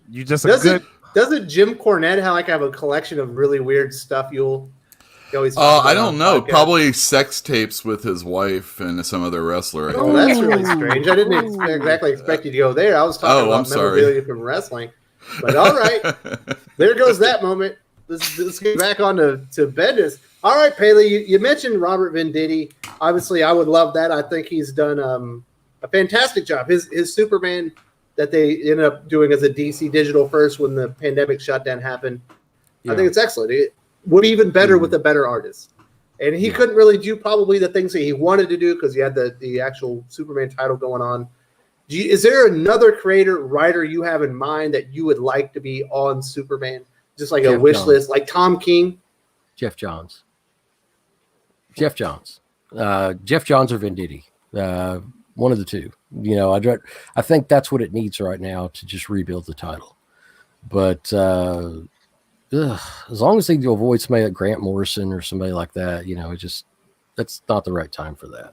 You just good. Doesn't Jim Cornette have a collection of really weird stuff? I don't know. Probably sex tapes with his wife and some other wrestler. Oh, that's really strange. I didn't exactly expect you to go there. I was talking about memorabilia from wrestling. But all right, there goes that moment. Let's get back on to Bendis. All right, Paley, you mentioned Robert Venditti. Obviously, I would love that. I think he's done a fantastic job. His Superman that they ended up doing as a DC digital first when the pandemic shutdown happened. Yeah. I think it's excellent. It would be even better with a better artist. And he couldn't really do probably the things that he wanted to do because he had the actual Superman title going on. Is there another writer you have in mind that you would like to be on Superman? Just like a wish list, like Tom King? Jeff Johns. Jeff Johns or Venditti. One of the two. I think that's what it needs right now to just rebuild the title. But as long as they avoid somebody like Grant Morrison or somebody like that, that's not the right time for that.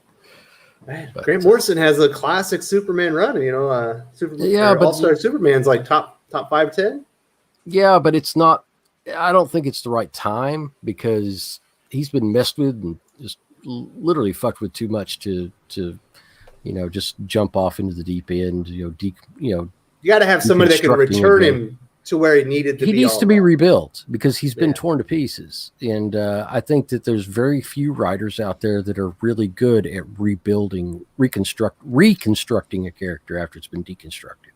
Man, Grant Morrison has a classic Superman run. But All-Star Superman's like top 5-10. Yeah, but it's not. I don't think it's the right time because he's been messed with and just literally fucked with too much to just jump off into the deep end. You got to have somebody that can return him to where he needed to be. He needs to be rebuilt because he's been torn to pieces. And I think that there's very few writers out there that are really good at reconstructing a character after it's been deconstructed.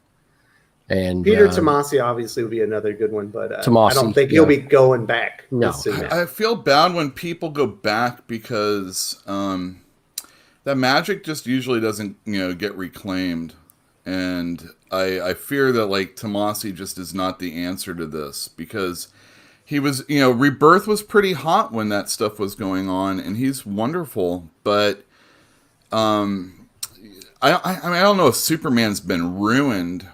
And Peter Tomasi obviously would be another good one, but I don't think he'll be going back. No, I feel bad when people go back because that magic just usually doesn't, get reclaimed. And I fear that like Tomasi just is not the answer to this because he was, Rebirth was pretty hot when that stuff was going on, and he's wonderful. But I don't know if Superman's been ruined,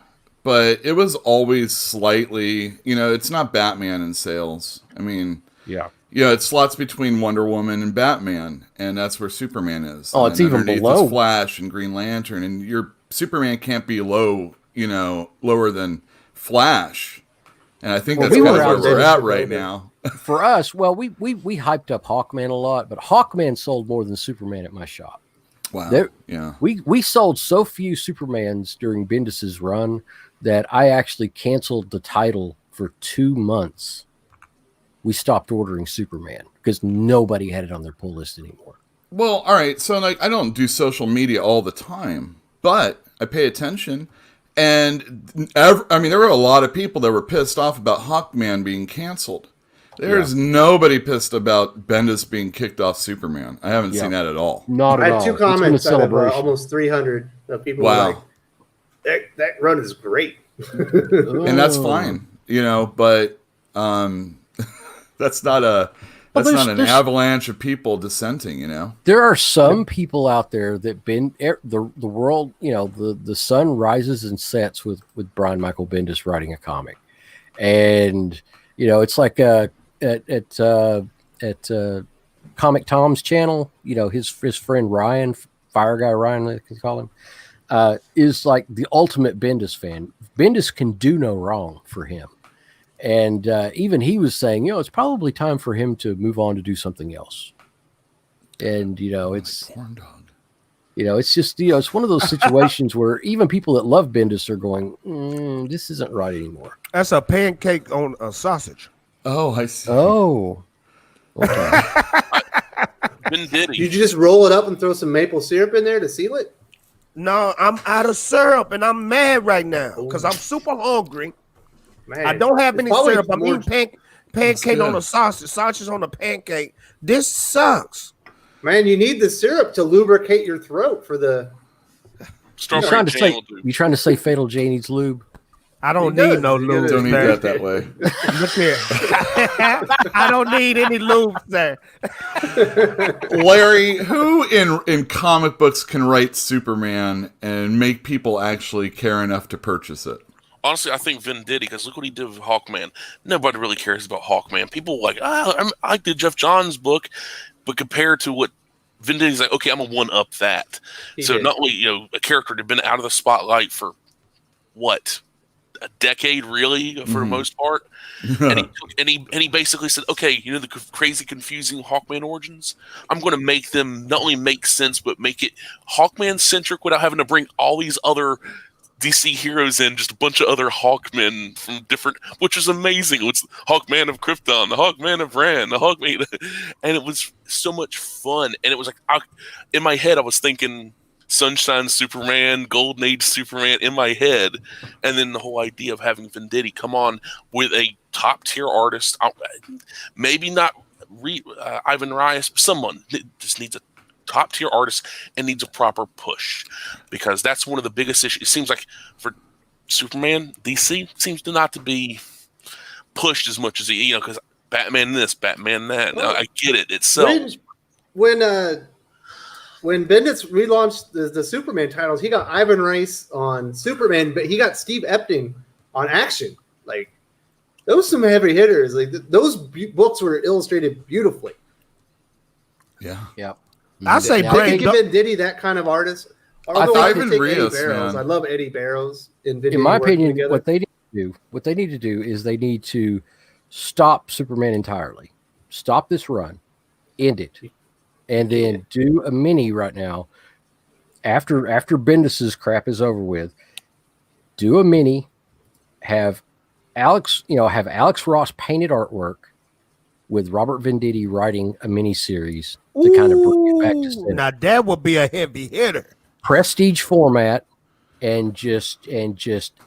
but it was always slightly, it's not Batman in sales. I mean, it slots between Wonder Woman and Batman, and that's where Superman is. Oh, it's even below Flash and Green Lantern, and your Superman can't be lower than Flash. And I think that's kind of where we're at right now. For us, well, we hyped up Hawkman a lot, but Hawkman sold more than Superman at my shop. Wow. We sold so few Supermans during Bendis's run that I actually canceled the title for 2 months. We stopped ordering Superman because nobody had it on their pull list anymore. Well, all right. So like, I don't do social media all the time, but I pay attention. And there were a lot of people that were pissed off about Hawkman being canceled. There's nobody pissed about Bendis being kicked off Superman. I haven't seen that at all. Not at all. I had 2 comments out of almost 300 of people were like, that run is great. And that's fine, but that's not an avalanche of people dissenting, There are some people out there that the world, the sun rises and sets with Brian Michael Bendis writing a comic. And, it's like at Comic Tom's channel, his friend Ryan, Fire Guy Ryan, they can call him, is like the ultimate Bendis fan. Bendis can do no wrong for him. And even he was saying, it's probably time for him to move on to do something else. And, it's corn dog. It's just, it's one of those situations where even people that love Bendis are going, this isn't right anymore. That's a pancake on a sausage. Oh, I see. Oh, okay. Did you just roll it up and throw some maple syrup in there to seal it? No, I'm out of syrup and I'm mad right now because I'm super hungry. Man, I don't have any syrup. I'm eating pancake on a sausage on a pancake. This sucks. Man, you need the syrup to lubricate your throat for the. You trying to say Fatal J needs lube? I don't need no lube. Don't eat that way. Look here. I don't need any lube there. Larry, who in comic books can write Superman and make people actually care enough to purchase it? Honestly, I think Venditti, because look what he did with Hawkman. Nobody really cares about Hawkman. People like, I did Jeff Johns' book, but compared to what Venditti's like, okay, I'm going to one-up that. Not only, a character that had been out of the spotlight for, a decade, really, for the most part. And he basically said, okay, the crazy, confusing Hawkman origins, I'm going to make them not only make sense, but make it Hawkman-centric without having to bring all these other DC heroes in, just a bunch of other Hawkmen from different, which is amazing. It's Hawkman of Krypton, the Hawkman of Rann, the Hawkman, and it was so much fun. And it was like, in my head, I was thinking Sunshine Superman, Golden Age Superman in my head, and then the whole idea of having Venditti come on with a top tier artist, maybe not Ivan Reis, but someone that just needs a top tier artist and needs a proper push, because that's one of the biggest issues. It seems like for Superman, DC seems to not to be pushed as much as because Batman this, Batman that. Well, I get it. It sells. When Bendis relaunched the Superman titles, he got Ivan Reis on Superman, but he got Steve Epting on Action. Like, those some heavy hitters. Like, those books were illustrated beautifully. Yeah. Yep. I say give Venditti that kind of artist. Ivan Reis, man. I love Eddie Barrows. In my opinion, what they need to do is they need to stop Superman entirely. Stop this run. End it. And then do a mini right now. After Bendis's crap is over with, do a mini, have Alex Ross painted artwork with Robert Venditti writing a mini series to kind of bring it back to center. Now that would be a heavy hitter. Prestige format and just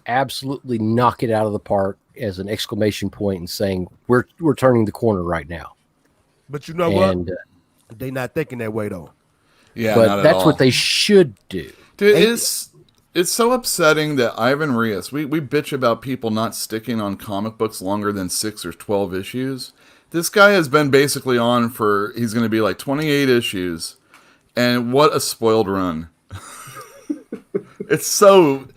absolutely knock it out of the park as an exclamation point and saying we're turning the corner right now. But you know what? They not thinking that way though. Yeah, but not at that's all. what they should do. Dude, it's so upsetting that Ivan Rios, we bitch about people not sticking on comic books longer than 6 or 12 issues. This guy has been basically on for, he's going to be like 28 issues. And what a spoiled run. It's so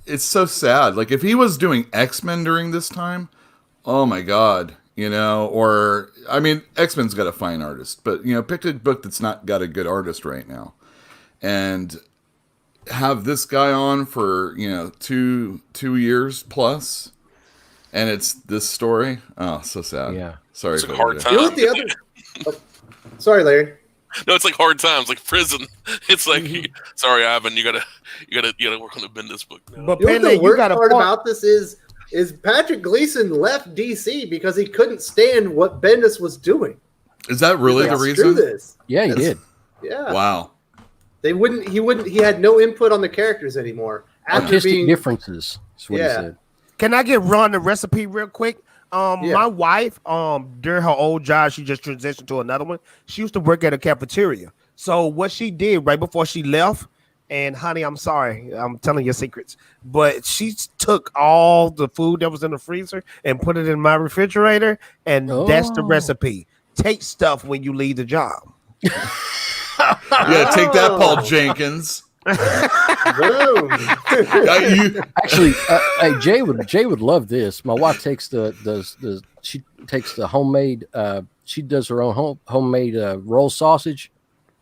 sad. Like if he was doing X-Men during this time, oh my God, or I mean, X-Men's got a fine artist, but pick a book that's not got a good artist right now. And have this guy on for 2 years plus, and it's this story. Oh, so sad. Yeah, sorry. It's a hard time. You know what the other? Sorry, Larry. No, it's like hard times, like prison. It's like, sorry, Ivan, you gotta work on the Bendis book now. But You know what Pele, the worst got a part point. about this is Patrick Gleason left DC because he couldn't stand what Bendis was doing. Is that really Like, the screw reason? this. Yeah, he did. Yeah. Wow. He had no input on the characters anymore. Artistic differences is what he said. Can I get Ron the recipe real quick? My wife, during her old job, she just transitioned to another one. She used to work at a cafeteria. So what she did right before she left, and honey, I'm sorry, I'm telling you secrets, but she took all the food that was in the freezer and put it in my refrigerator, and that's the recipe. Take stuff when you leave the job. Yeah, take that, Paul Jenkins. Boom. Actually, Jay would love this. My wife takes the homemade. She does her own homemade roll sausage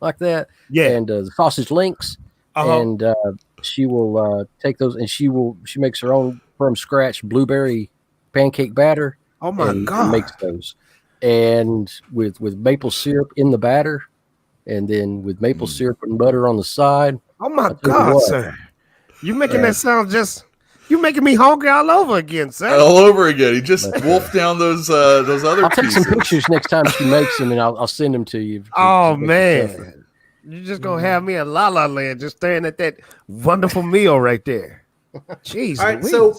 like that. Yeah, and the sausage links, and she will take those and she makes her own from scratch blueberry pancake batter. Oh my God! Makes those, and with maple syrup in the batter, and then with maple syrup and butter on the side. Oh my God, sir! You making that sound you making me hungry all over again, sir. All over again. He just wolfed down those other I'll take pieces. some pictures next time she makes them, and I'll send them to you. Oh man, you're just gonna have me in La La Land just staring at that wonderful meal right there. Jeez. All right, Louise. so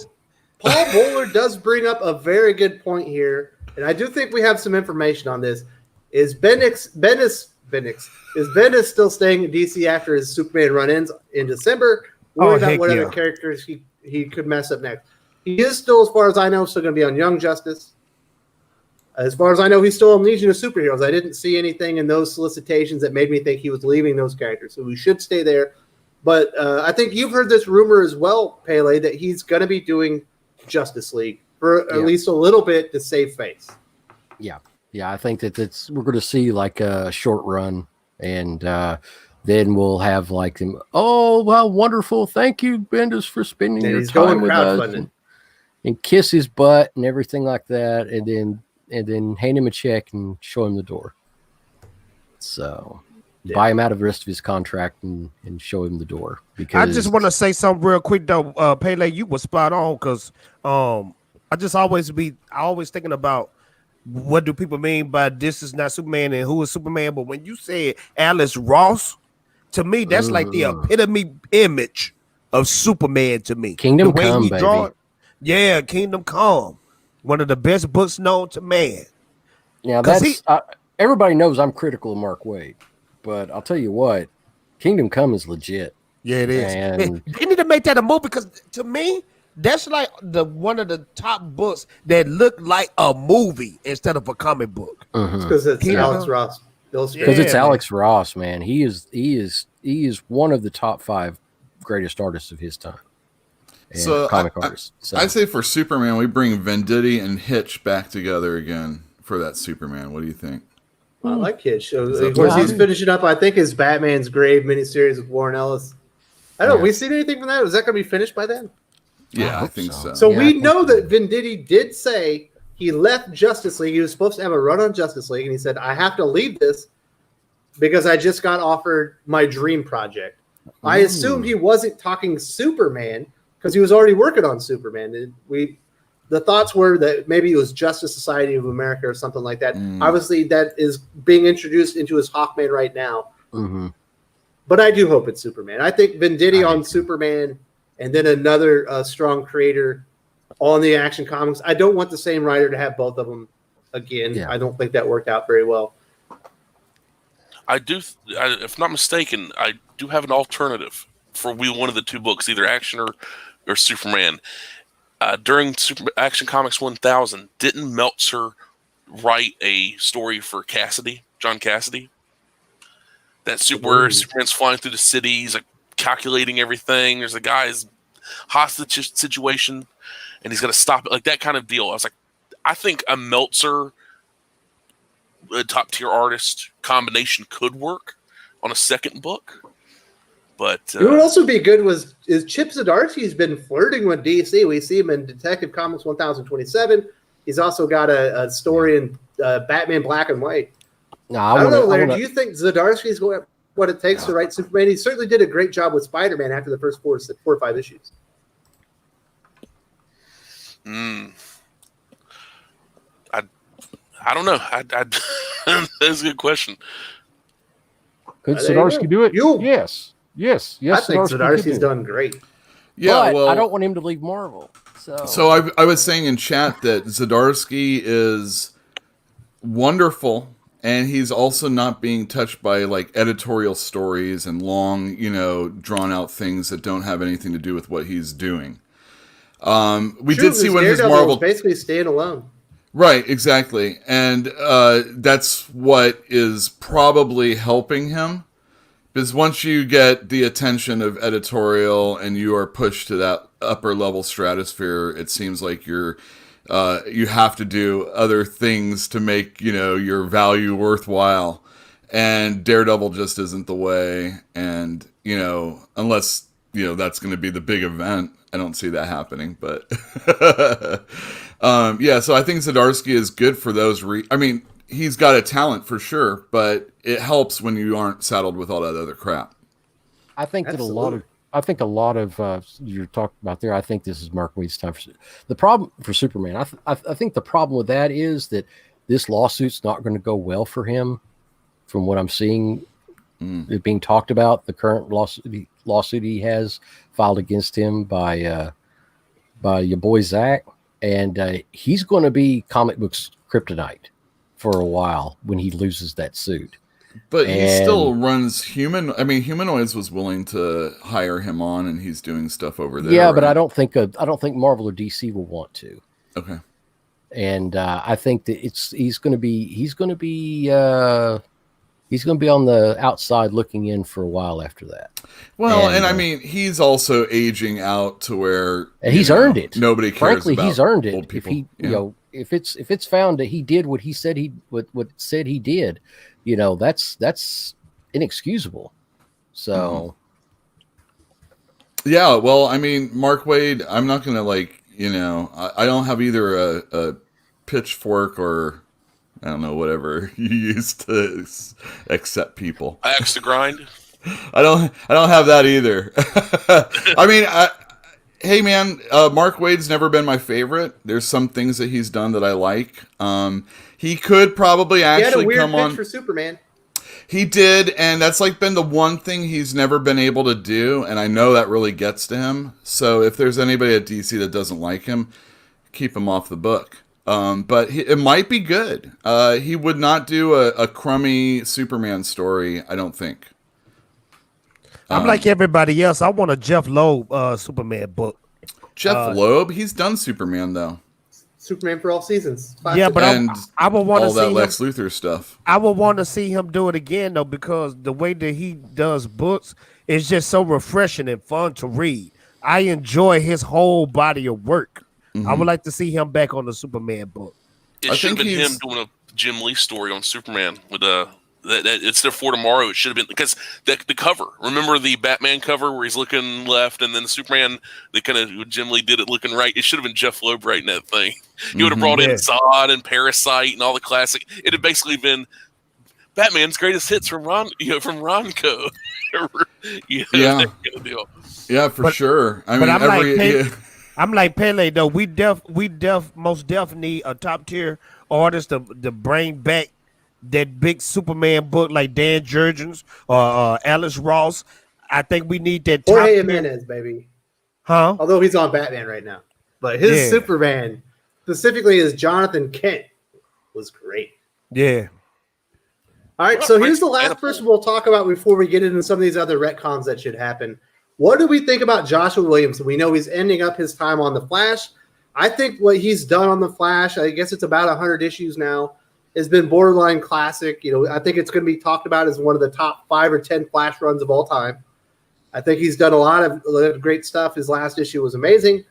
Paul Bowler does bring up a very good point here, and I do think we have some information on this. Is Bendis still staying in DC after his Superman run-ins in December? Worried about what other characters he could mess up next. He is still, as far as I know, still going to be on Young Justice. As far as I know, he's still on Legion of Superheroes. I didn't see anything in those solicitations that made me think he was leaving those characters, so we should stay there. But I think you've heard this rumor as well, Pele, that he's going to be doing Justice League for at least a little bit to save face. Yeah, I think that we're going to see like a short run, and then we'll have like them. Oh, well, wonderful! Thank you, Bendis, for spending your time with us, and kiss his butt and everything like that, and then hand him a check and show him the door. So buy him out of the rest of his contract and show him the door. Because I just want to say something real quick though, Pele, you were spot on because I always thinking about. What do people mean by this is not Superman and who is Superman? But when you said Alex Ross, to me, that's like the epitome image of Superman to me. Kingdom Come, baby. Yeah, Kingdom Come. One of the best books known to man. Now, that's everybody knows I'm critical of Mark Waid, but I'll tell you what, Kingdom Come is legit. Yeah, it is. And they need to make that a movie because to me, that's like one of the top books that look like a movie instead of a comic book. Because it's Alex Ross. Because it's Alex Ross, man. He is one of the top 5 greatest artists of his time. And comic artists. So I say for Superman, we bring Venditti and Hitch back together again for that Superman. What do you think? I like Hitch. So, of course, he's finishing up, I think, his Batman's Grave miniseries with Warren Ellis. I don't know. We seen anything from that? Is that going to be finished by then? Yeah, I think so. So we know that Venditti did say he left Justice League. He was supposed to have a run on Justice League, and he said, I have to leave this because I just got offered my dream project. I assumed he wasn't talking Superman because he was already working on Superman. The thoughts were that maybe it was Justice Society of America or something like that. Obviously, that is being introduced into his Hawkman right now. But I do hope it's Superman. I think Venditti on Superman and then another strong creator on the Action Comics. I don't want the same writer to have both of them again. Yeah. I don't think that worked out very well. If not mistaken, I do have an alternative for one of the two books, either Action or Superman. During Action Comics 1000, didn't Meltzer write a story for John Cassidy? Where Superman's flying through the city, he's like calculating everything. There's a guy's hostage situation, and he's got to stop it, like that kind of deal. I was like, I think a Meltzer, a top tier artist combination could work on a second book. But it would also be good is Chip Zdarsky's been flirting with DC. We see him in Detective Comics 1027. He's also got a story in Batman Black and White. No, I don't know, Larry. Do you think Zdarsky's going what it takes to write Superman? He certainly did a great job with Spider-Man after the first 4 or 5 issues. I don't know. That's a good question. Could Zdarsky do it? Yes. I think Zdarsky's done great. Yeah, but I don't want him to leave Marvel. So I was saying in chat that Zdarsky is wonderful, and he's also not being touched by like editorial stories and long, drawn out things that don't have anything to do with what he's doing. We did see when his Marvel basically staying alone. Right, exactly. And that's what is probably helping him. Because once you get the attention of editorial and you are pushed to that upper level stratosphere, it seems like you have to do other things to make, your value worthwhile. And Daredevil just isn't the way. And, unless, that's going to be the big event, I don't see that happening. But, so I think Zdarsky is good for those. He's got a talent for sure, but it helps when you aren't saddled with all that other crap. I think that a lot of you're talking about there. I think this is Mark Waid's time for the problem for Superman. I think the problem with that is that this lawsuit's not going to go well for him. From what I'm seeing, it being talked about, the current lawsuit he has filed against him by your boy Zach, and he's going to be comic books kryptonite for a while when he loses that suit. But he still runs Humanoids was willing to hire him on, and he's doing stuff over there. Yeah, right? But I don't think Marvel or DC will want to. Okay. And I think that he's going to be on the outside looking in for a while after that. Well, and he's also aging out to where he's earned it. Nobody cares. Frankly, about he's earned it. Old people. If it's found that he did what he said he did, that's inexcusable. So, yeah. Well, Mark Waid. I'm not gonna I don't have either a pitchfork or I don't know whatever you use to accept people. Axe to grind. I don't have that either. Hey man, Mark Waid's never been my favorite. There's some things that he's done that I like. He could probably actually come on. Pitch for Superman. He did, and that's been the one thing he's never been able to do, and I know that really gets to him. So if there's anybody at DC that doesn't like him, keep him off the book. But it might be good. He would not do a crummy Superman story, I don't think. I'm like everybody else. I want a Jeff Loeb Superman book. Jeff Loeb? He's done Superman, though. Superman for all seasons. Yeah, but I would want to see all that Lex Luthor stuff. I would want to see him do it again, though, because the way that he does books is just so refreshing and fun to read. I enjoy his whole body of work. I would like to see him back on the Superman book. It should have been him doing a Jim Lee story on Superman with it's there for tomorrow. It should have been because the cover. Remember the Batman cover where he's looking left, and then the Superman, they kind of Jim Lee did it looking right. It should have been Jeff Loeb writing that thing. He would have brought in Zod and Parasite and all the classic. It had basically been Batman's greatest hits from from Ronco. Yeah, that kind of deal. Yeah, for sure. I mean, I'm like Pele though. We most definitely need a top tier artist to bring back that big Superman book like Dan Jurgens or Alice Ross. I think we need that. Jorge Jimenez, baby. Huh? Although he's on Batman right now, but his Superman, specifically his Jonathan Kent, was great. Yeah. All right, so here's the last person we'll talk about before we get into some of these other retcons that should happen. What do we think about Joshua Williamson? We know he's ending up his time on The Flash. I think what he's done on The Flash, I guess it's about 100 issues now, has been borderline classic. I think it's going to be talked about as one of the top 5 or 10 Flash runs of all time. I think he's done a lot of great stuff. His last issue was amazing.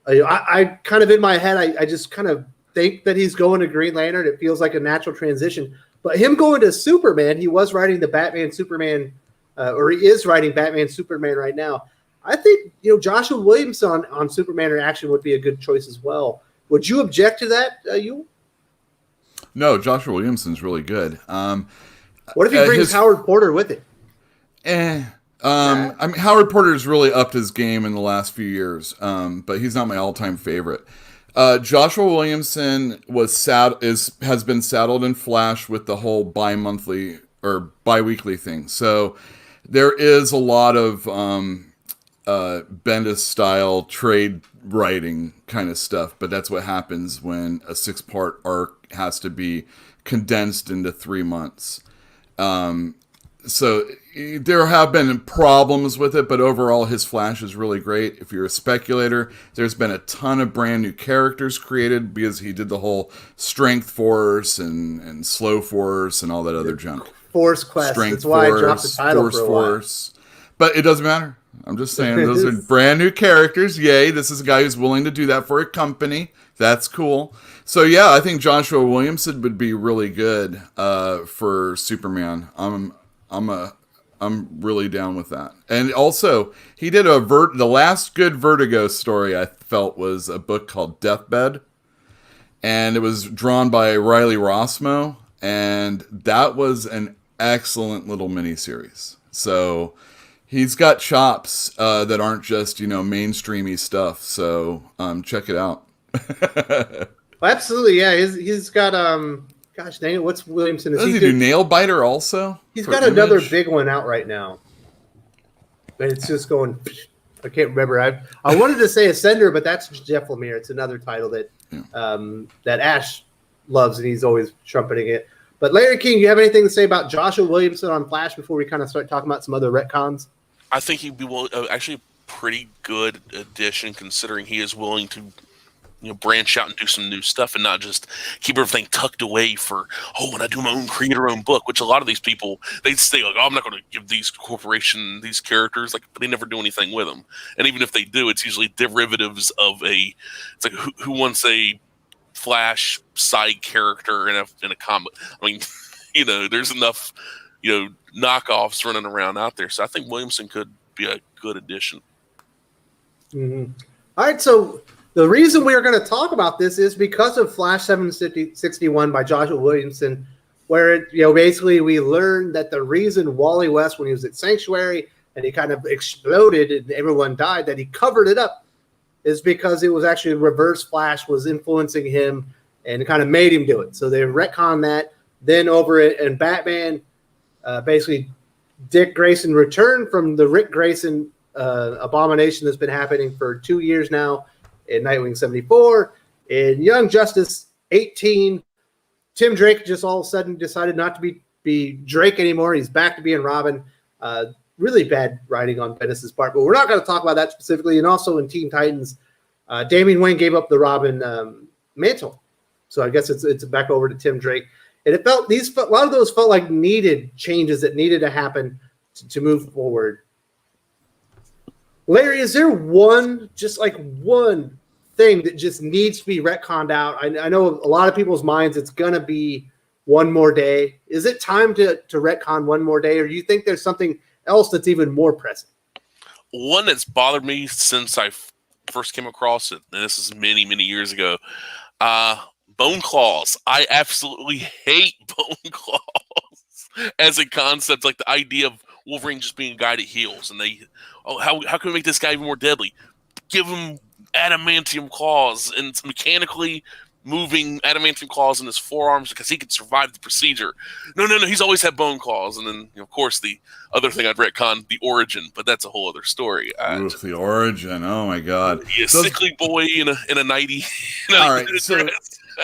I kind of in my head, I just kind of think that he's going to Green Lantern. It feels like a natural transition. But him going to Superman, he was writing the Batman Superman, or he is writing Batman Superman right now. I think Joshua Williamson on Superman or Action would be a good choice as well. Would you object to that, you? No, Joshua Williamson's really good. What if he brings Howard Porter with it? I mean, Howard Porter's really upped his game in the last few years, but he's not my all-time favorite. Joshua Williamson has been saddled in Flash with the whole bi-monthly or bi-weekly thing. So there is a lot of Bendis style trade writing kind of stuff, but that's what happens when a 6-part arc has to be condensed into 3 months. So there have been problems with it, but overall his Flash is really great. If you're a speculator, there's been a ton of brand new characters created because he did the whole Strength Force and Slow Force and all that other junk. Force Quest. Strength That's why Force, I dropped the title Force for a while. Force. But it doesn't matter. I'm just saying those are brand new characters. Yay, this is a guy who's willing to do that for a company. That's cool. So yeah, I think Joshua Williamson would be really good for Superman. I'm really down with that. And also, he did the last good Vertigo story I felt was a book called Deathbed. And it was drawn by Riley Rossmo. And that was an excellent little miniseries. So he's got chops that aren't just, mainstreamy stuff. So check it out. Well, absolutely, yeah. He's got gosh dang it, what's Williamson? Does he do Nailbiter also? He's got another big one out right now. But it's just going, I can't remember. I wanted to say Ascender, but that's Jeff Lemire. It's another title that that Ash loves, and he's always trumpeting it. But Larry King, you have anything to say about Joshua Williamson on Flash before we kind of start talking about some other retcons? I think he'd be actually a pretty good addition, considering he is willing to branch out and do some new stuff and not just keep everything tucked away for, when I do my own creator-owned book, which a lot of these people, they say, like, I'm not going to give these these characters, but they never do anything with them. And even if they do, it's usually derivatives of it's like, who wants a Flash side character in a comic? I mean, there's enough, knockoffs running around out there. So I think Williamson could be a good addition. Mm-hmm. All right, so the reason we are going to talk about this is because of Flash 761 by Joshua Williamson, where basically we learned that the reason Wally West, when he was at Sanctuary and he kind of exploded and everyone died, that he covered it up, is because it was actually Reverse Flash was influencing him and kind of made him do it. So they retconned that. Then over in Batman, basically Dick Grayson returned from the Rick Grayson abomination that's been happening for 2 years now. In Nightwing 74, in Young Justice 18, Tim Drake just all of a sudden decided not to be Drake anymore. He's back to being Robin. Really bad writing on Bendis' part, but we're not going to talk about that specifically. And also in Teen Titans, Damian Wayne gave up the Robin mantle, so I guess it's back over to Tim Drake. And it felt a lot of those felt like needed changes that needed to happen to move forward. Larry, is there one thing that just needs to be retconned out? I know a lot of people's minds it's going to be One More Day. Is it time to retcon One More Day, or do you think there's something else that's even more pressing? One that's bothered me since I first came across it, and this is many, many years ago, Bone Claws. I absolutely hate Bone Claws. as a concept, like the idea of Wolverine just being a guy that heals, and how can we make this guy even more deadly? Give him adamantium claws and mechanically moving adamantium claws in his forearms because he could survive the procedure. No, he's always had bone claws. And then, of course, the other thing I'd retcon, the origin, but that's a whole other story. The origin, oh my god. A sickly boy in a nightie. All right, so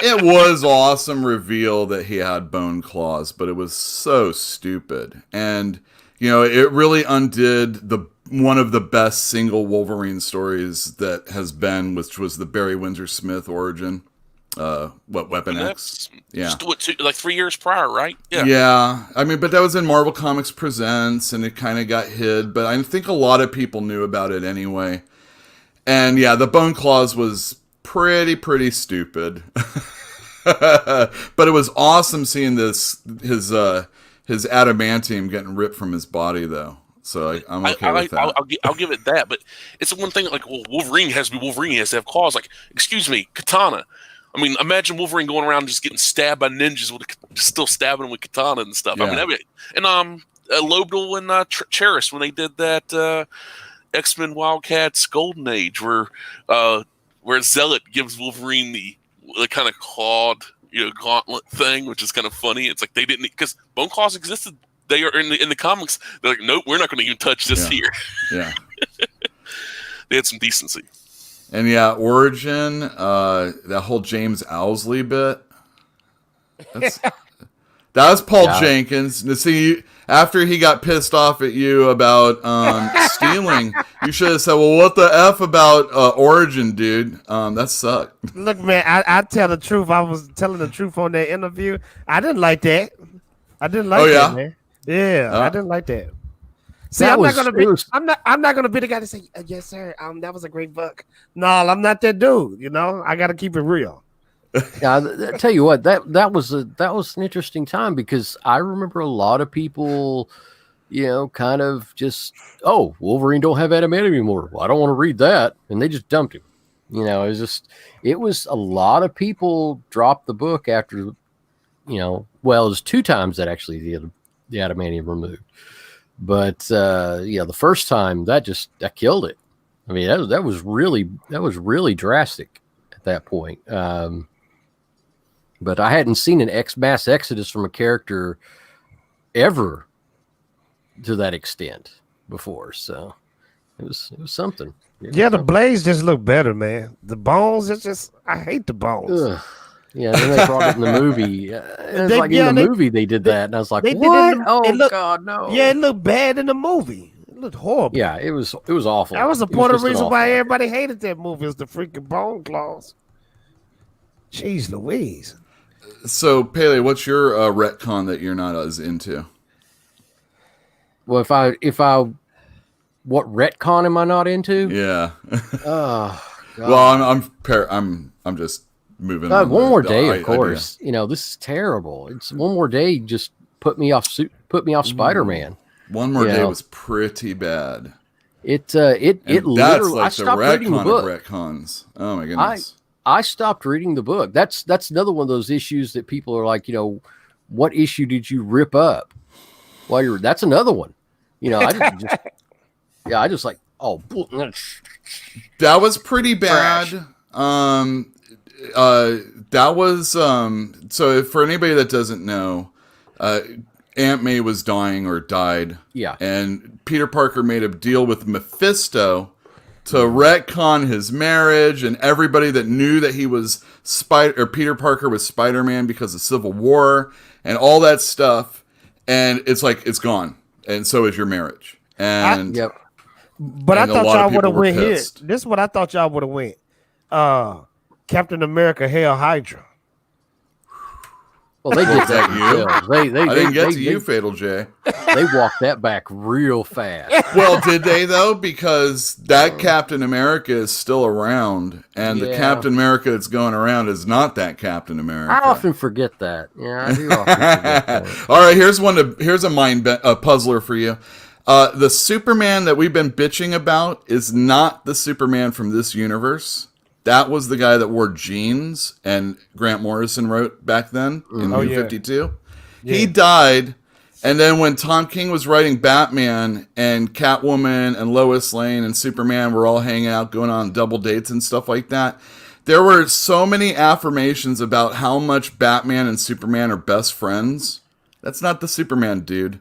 it was awesome reveal that he had bone claws, but it was so stupid. And, it really undid one of the best single Wolverine stories that has been, which was the Barry Windsor Smith origin. Weapon X? Yeah. Just, like 3 years prior, right? Yeah. I mean, but that was in Marvel Comics Presents, and it kind of got hid, but I think a lot of people knew about it anyway. And yeah, the bone claws was pretty stupid. But it was awesome seeing his adamantium getting ripped from his body, though. So I'm okay with that. I'll give it that, but it's one thing like, well, Wolverine has to have claws. Like, excuse me, katana. I mean, imagine Wolverine going around just getting stabbed by ninjas just still stabbing them with katana and stuff. Yeah. I mean, Lobdell and Cheris when they did that X-Men Wildcats Golden Age, where Zealot gives Wolverine the kind of clawed gauntlet thing, which is kind of funny. It's like they didn't, because bone claws existed. They are in the comics. They're like, nope, we're not going to even touch this here. Yeah. They had some decency. And yeah, origin, that whole James Owsley bit. That was Paul Jenkins. To see, after he got pissed off at you about stealing, you should have said, well, what the F about origin, dude? That sucked. Look, man, I tell the truth. I was telling the truth on that interview. I didn't like that. I didn't like that, man. Yeah, I didn't like that. See, I'm not gonna be the guy to say, yes, sir. That was a great book. No, I'm not that dude. I got to keep it real. Yeah, I tell you what, that was an interesting time, because I remember a lot of people, kind of just, Wolverine don't have adamantium anymore. Well, I don't want to read that, and they just dumped him. It was a lot of people dropped the book after, it was 2 times that actually the adamantium removed. But the first time that killed it. I mean, that was really drastic at that point. But I hadn't seen an mass exodus from a character ever to that extent before, so it was something. The blades just look better, man. The bones, I hate the bones. Ugh. Yeah, then they brought it in the movie. In the movie they did that, and I was like, "What? God, no!" Yeah, it looked bad in the movie. It looked horrible. Yeah, it was awful. That was the part of the reason why everybody hated that movie, was the freaking bone claws. Jeez Louise. So, Pele, what's your retcon that you're not as into? Well, what retcon am I not into? Yeah. Well, I'm just moving on. One more day, of course. Idea. This is terrible. It's one more day. Just put me off Spider-Man. One more day was pretty bad. It literally. That's like I stopped reading the book. Retcons. Oh my goodness. I stopped reading the book. That's another one of those issues that people are like, what issue did you rip up? That's another one. I just like, that was pretty bad. That was so for anybody that doesn't know, Aunt May was dying or died. Yeah. And Peter Parker made a deal with Mephisto to retcon his marriage, and everybody that knew that he was Peter Parker was Spider-Man because of Civil War and all that stuff. And it's like, it's gone. And so is your marriage. And But I thought y'all would have went here. This is what I thought y'all would have went. Captain America, Hail Hydra. Well, they did that. I didn't get to you, Fatal J. They walked that back real fast. Well, did they though? Because that Captain America is still around, and the Captain America that's going around is not that Captain America. I often forget that. Yeah, I do often forget that. All right, here's a mind puzzler for you. The Superman that we've been bitching about is not the Superman from this universe. That was the guy that wore jeans, and Grant Morrison wrote back then in New 52. Yeah. He died, And then when Tom King was writing Batman and Catwoman and Lois Lane and Superman were all hanging out, going on double dates and stuff like that, there were so many affirmations about how much Batman and Superman are best friends. That's not the Superman, dude.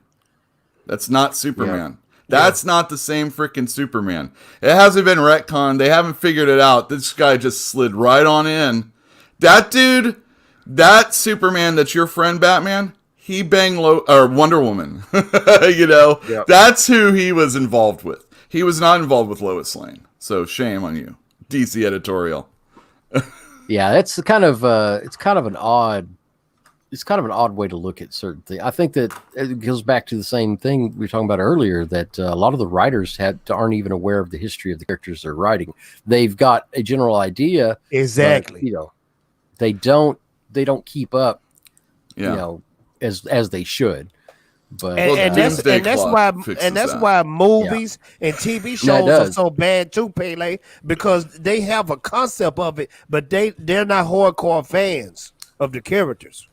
That's not Superman. That's not the same freaking Superman. It hasn't been retconned. They haven't figured it out. This guy just slid right on in. That dude, that Superman that's your friend, Batman, he banged Wonder Woman. That's who he was involved with. He was not involved with Lois Lane. So shame on you, DC editorial. Yeah, that's kind of an odd way to look at certain things. I think that it goes back to the same thing we were talking about earlier, that a lot of the writers aren't even aware of the history of the characters they're writing. They've got a general idea, exactly. But, they don't keep up, as they should. But that's why movies and TV shows are so bad too, Pele, because they have a concept of it, but they're not hardcore fans of the characters.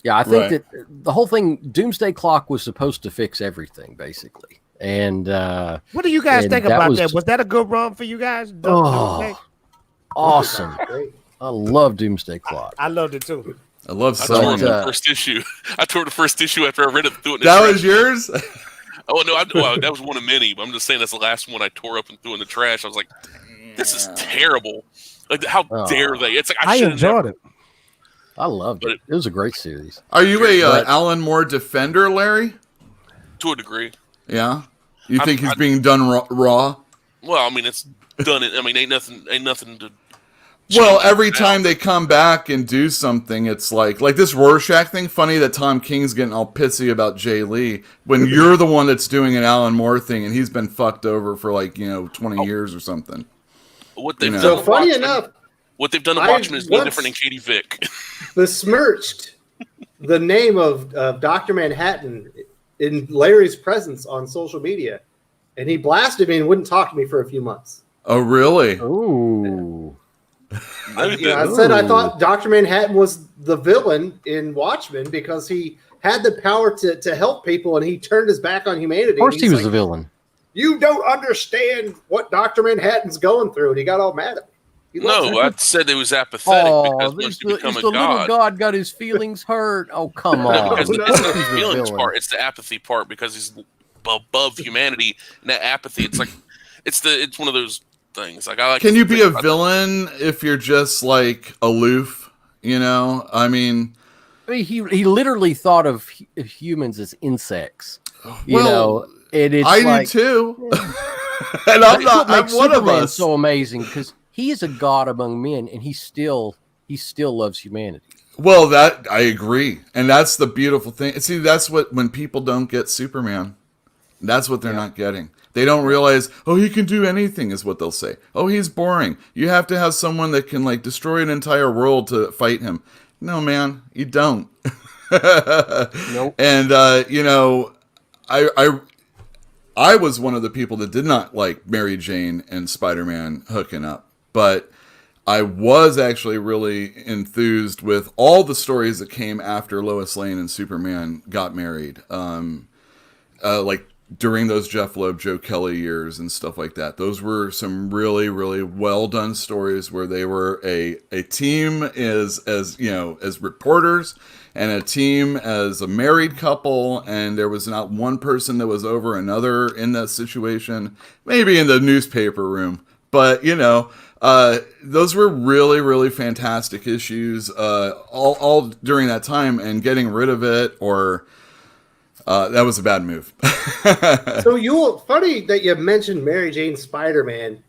Yeah, I think that the whole thing, Doomsday Clock, was supposed to fix everything, basically. And what do you guys think about that? Was that a good run for you guys? Awesome! I love Doomsday Clock. I loved it too. I tore the first issue. I tore the first issue after I read it. Threw it in that was yours? Oh no! That was one of many. But I'm just saying that's the last one I tore up and threw in the trash. I was like, "This is terrible! Like, how dare they?" It's like I enjoyed it. I loved it. It was a great series. Are you a Alan Moore defender, Larry? To a degree. Yeah. You think he's being done raw? Well, I mean, it's done. I mean, ain't nothing to. Well, every time they come back and do something, it's like this Rorschach thing. Funny that Tom King's getting all pissy about Jay Lee when you're the one that's doing an Alan Moore thing, and he's been fucked over for 20 years or something. What they've done. So funny enough, what they've done to Watchmen is no different than Katie Vick. Besmirched the name of Dr. Manhattan in Larry's presence on social media, and he blasted me and wouldn't talk to me for a few months. Oh, really? Ooh. I said I thought Dr. Manhattan was the villain in Watchmen because he had the power to help people, and he turned his back on humanity. Of course he was the villain. You don't understand what Dr. Manhattan's going through, and he got all mad at me. I said it was apathetic because once you become a god, little god got his feelings hurt. Oh, come on! It's not the feelings part; it's the apathy part because he's above humanity. And that apathy, it's one of those things. Can you be a villain if you're just aloof? I mean, he literally thought of humans as insects. And it's I do too. And I'm one of us. So amazing because he is a god among men, and he still loves humanity. Well, that I agree, and that's the beautiful thing. See, that's when people don't get Superman. That's what they're not getting. They don't realize, he can do anything, is what they'll say. Oh, he's boring. You have to have someone that can destroy an entire world to fight him. No, man, you don't. Nope. And I was one of the people that did not like Mary Jane and Spider-Man hooking up. But I was actually really enthused with all the stories that came after Lois Lane and Superman got married. During those Jeff Loeb, Joe Kelly years and stuff like that. Those were some really, really well done stories where they were a team as reporters and a team as a married couple, and there was not one person that was over another in that situation. Maybe in the newspaper room, but those were really, really fantastic issues, all during that time, and getting rid of it that was a bad move. So funny that you mentioned Mary Jane Spider-Man.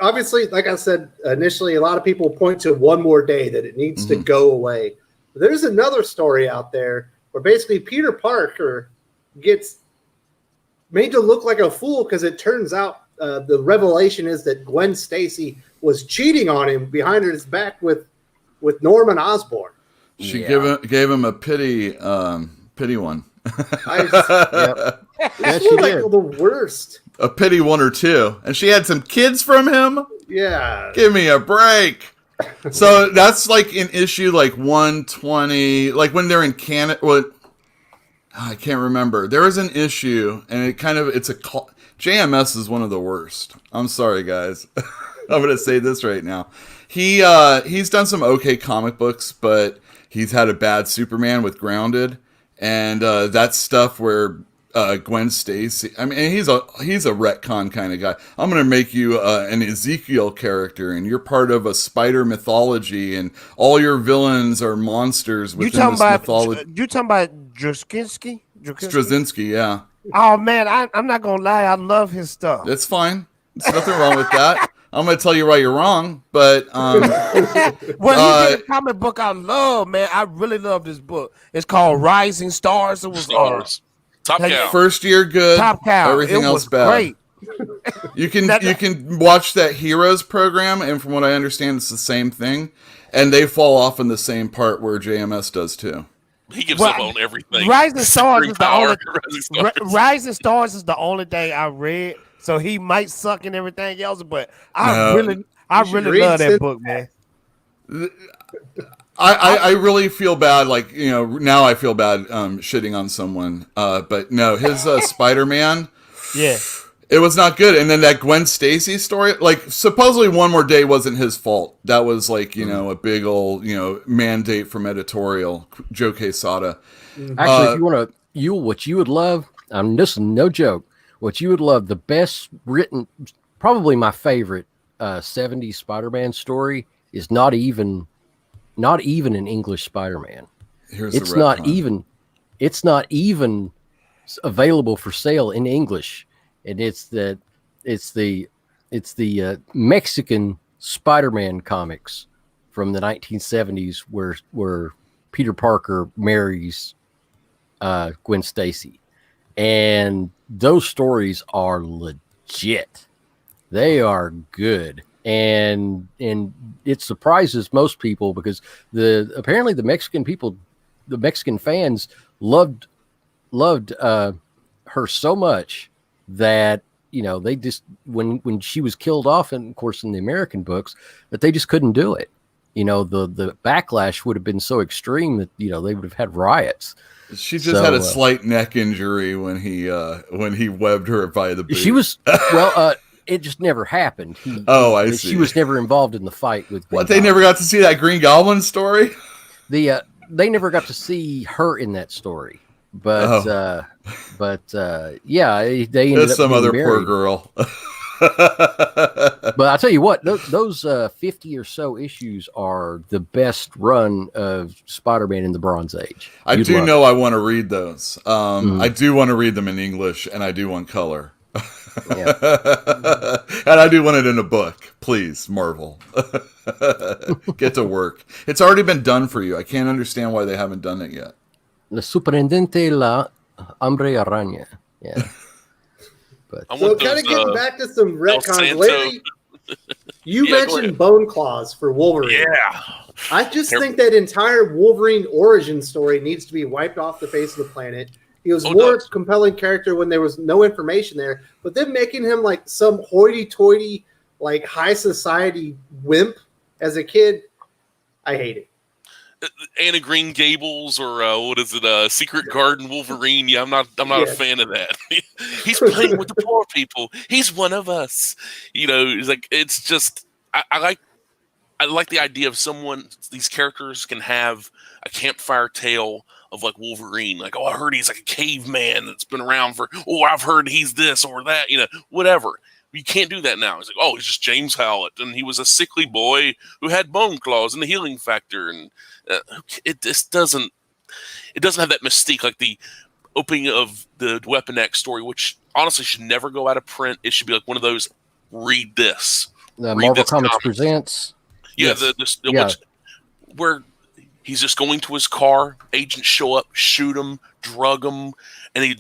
Obviously, like I said initially, a lot of people point to One More Day, that it needs to go away. But there's another story out there where basically Peter Parker gets made to look like a fool because it turns out the revelation is that Gwen Stacy was cheating on him behind his back with Norman Osborn. She gave him a pity one. This was the worst. A pity one or two. And she had some kids from him? Yeah. Give me a break. So that's in issue 120, when they're in Canada. I can't remember. There is an issue, and JMS is one of the worst. I'm sorry, guys. I'm going to say this right now. He's done some okay comic books, but he's had a bad Superman with Grounded, and that stuff where Gwen Stacy. I mean, he's a retcon kind of guy. I'm going to make you an Ezekiel character, and you're part of a spider mythology, and all your villains are monsters within this mythology. You talking about Straczynski? Straczynski, yeah. Oh man, I'm not gonna lie. I love his stuff. That's fine. There's nothing wrong with that. I'm going to tell you why you're wrong, but well, he did a comic book I love, man. I really love this book. It's called Rising Stars. It was Top Cow. First year good. Top Cow. Everything else bad. Great. You can watch that Heroes program, and from what I understand, it's the same thing, and they fall off in the same part where JMS does too. He gives up on everything. Rising Stars is the only thing I read, so he might suck and everything else, but I really love that book, man. I really feel bad, now I feel bad shitting on someone, but no, his Spider-Man, yeah, it was not good. And then that Gwen Stacy story, supposedly One More Day wasn't his fault. That was a big old, mandate from editorial, Joe Quesada. Actually, if you want to, what you would love, this is no joke, what you would love, the best written, probably my favorite 70s Spider-Man story is not even an English Spider-Man. It's not even available for sale in English, and it's the Mexican Spider-Man comics from the 1970s where Peter Parker marries Gwen Stacy, and those stories are legit. They are good. And it surprises most people because apparently the Mexican fans loved her so much that they just when she was killed off, and of course in the American books, that they just couldn't do it. The backlash would have been so extreme that they would have had riots. She just had a slight neck injury when he webbed her by the boot. She was it just never happened. I see. She was never involved in the fight with. What, they never got to see that Green Goblin story? They never got to see her in that story, but yeah, they ended up some other married. Poor girl. But I'll tell you what, those 50 or so issues are the best run of Spider-Man in the Bronze Age. I want to read those. I do want to read them in English, and I do want color. Yeah. And I do want it in a book. Please, Marvel. Get to work. It's already been done for you. I can't understand why they haven't done it yet. La Superintendente la Hombre Araña. Yeah. But so kind of getting back to some retcons, Larry, you mentioned Bone Claws for Wolverine. Yeah. I just think that entire Wolverine origin story needs to be wiped off the face of the planet. He was more compelling character when there was no information there, but then making him like some hoity-toity, high society wimp as a kid, I hate it. Anna Green Gables or what is it? Secret Garden Wolverine. Yeah, I'm not a fan of that. He's playing with the poor people. He's one of us. It's just I like the idea of these characters can have a campfire tale of Wolverine. I heard he's like a caveman that's been around for. I've heard he's this or that. Whatever. You can't do that now. It's he's just James Howlett, and he was a sickly boy who had bone claws and the healing factor, and it just doesn't have that mystique like the opening of the Weapon X story, which honestly should never go out of print. It should be like one of those read this. Marvel Comics presents. Yeah, yes. Where he's just going to his car, agents show up, shoot him, drug him, and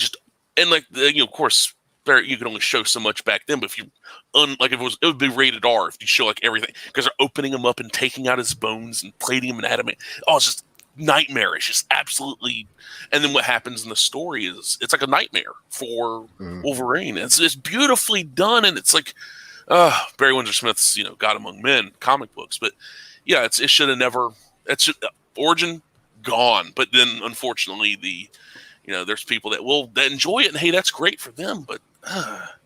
of course. You can only show so much back then, but if you it would be rated R if you show everything, because they're opening him up and taking out his bones and plating him in adamant. It's just nightmarish, just absolutely. And then what happens in the story is it's like a nightmare for Wolverine. It's beautifully done, and it's Barry Windsor Smith's God Among Men comic books, but yeah, it should have never. Origin gone, but then unfortunately the there's people that enjoy it, and hey, that's great for them. But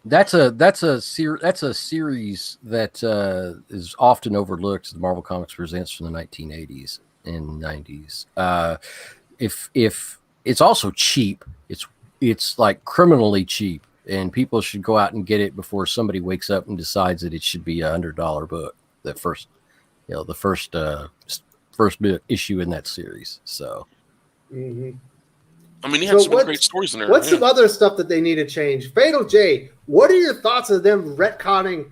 that's a series that is often overlooked. The Marvel Comics Presents from the 1980s and 90s. If it's also cheap, it's like criminally cheap, and people should go out and get it before somebody wakes up and decides that it should be $100 book. The first issue in that series. So. Mm-hmm. I mean, he had some great stories in there. What's some other stuff that they need to change? Fatal J, what are your thoughts of them retconning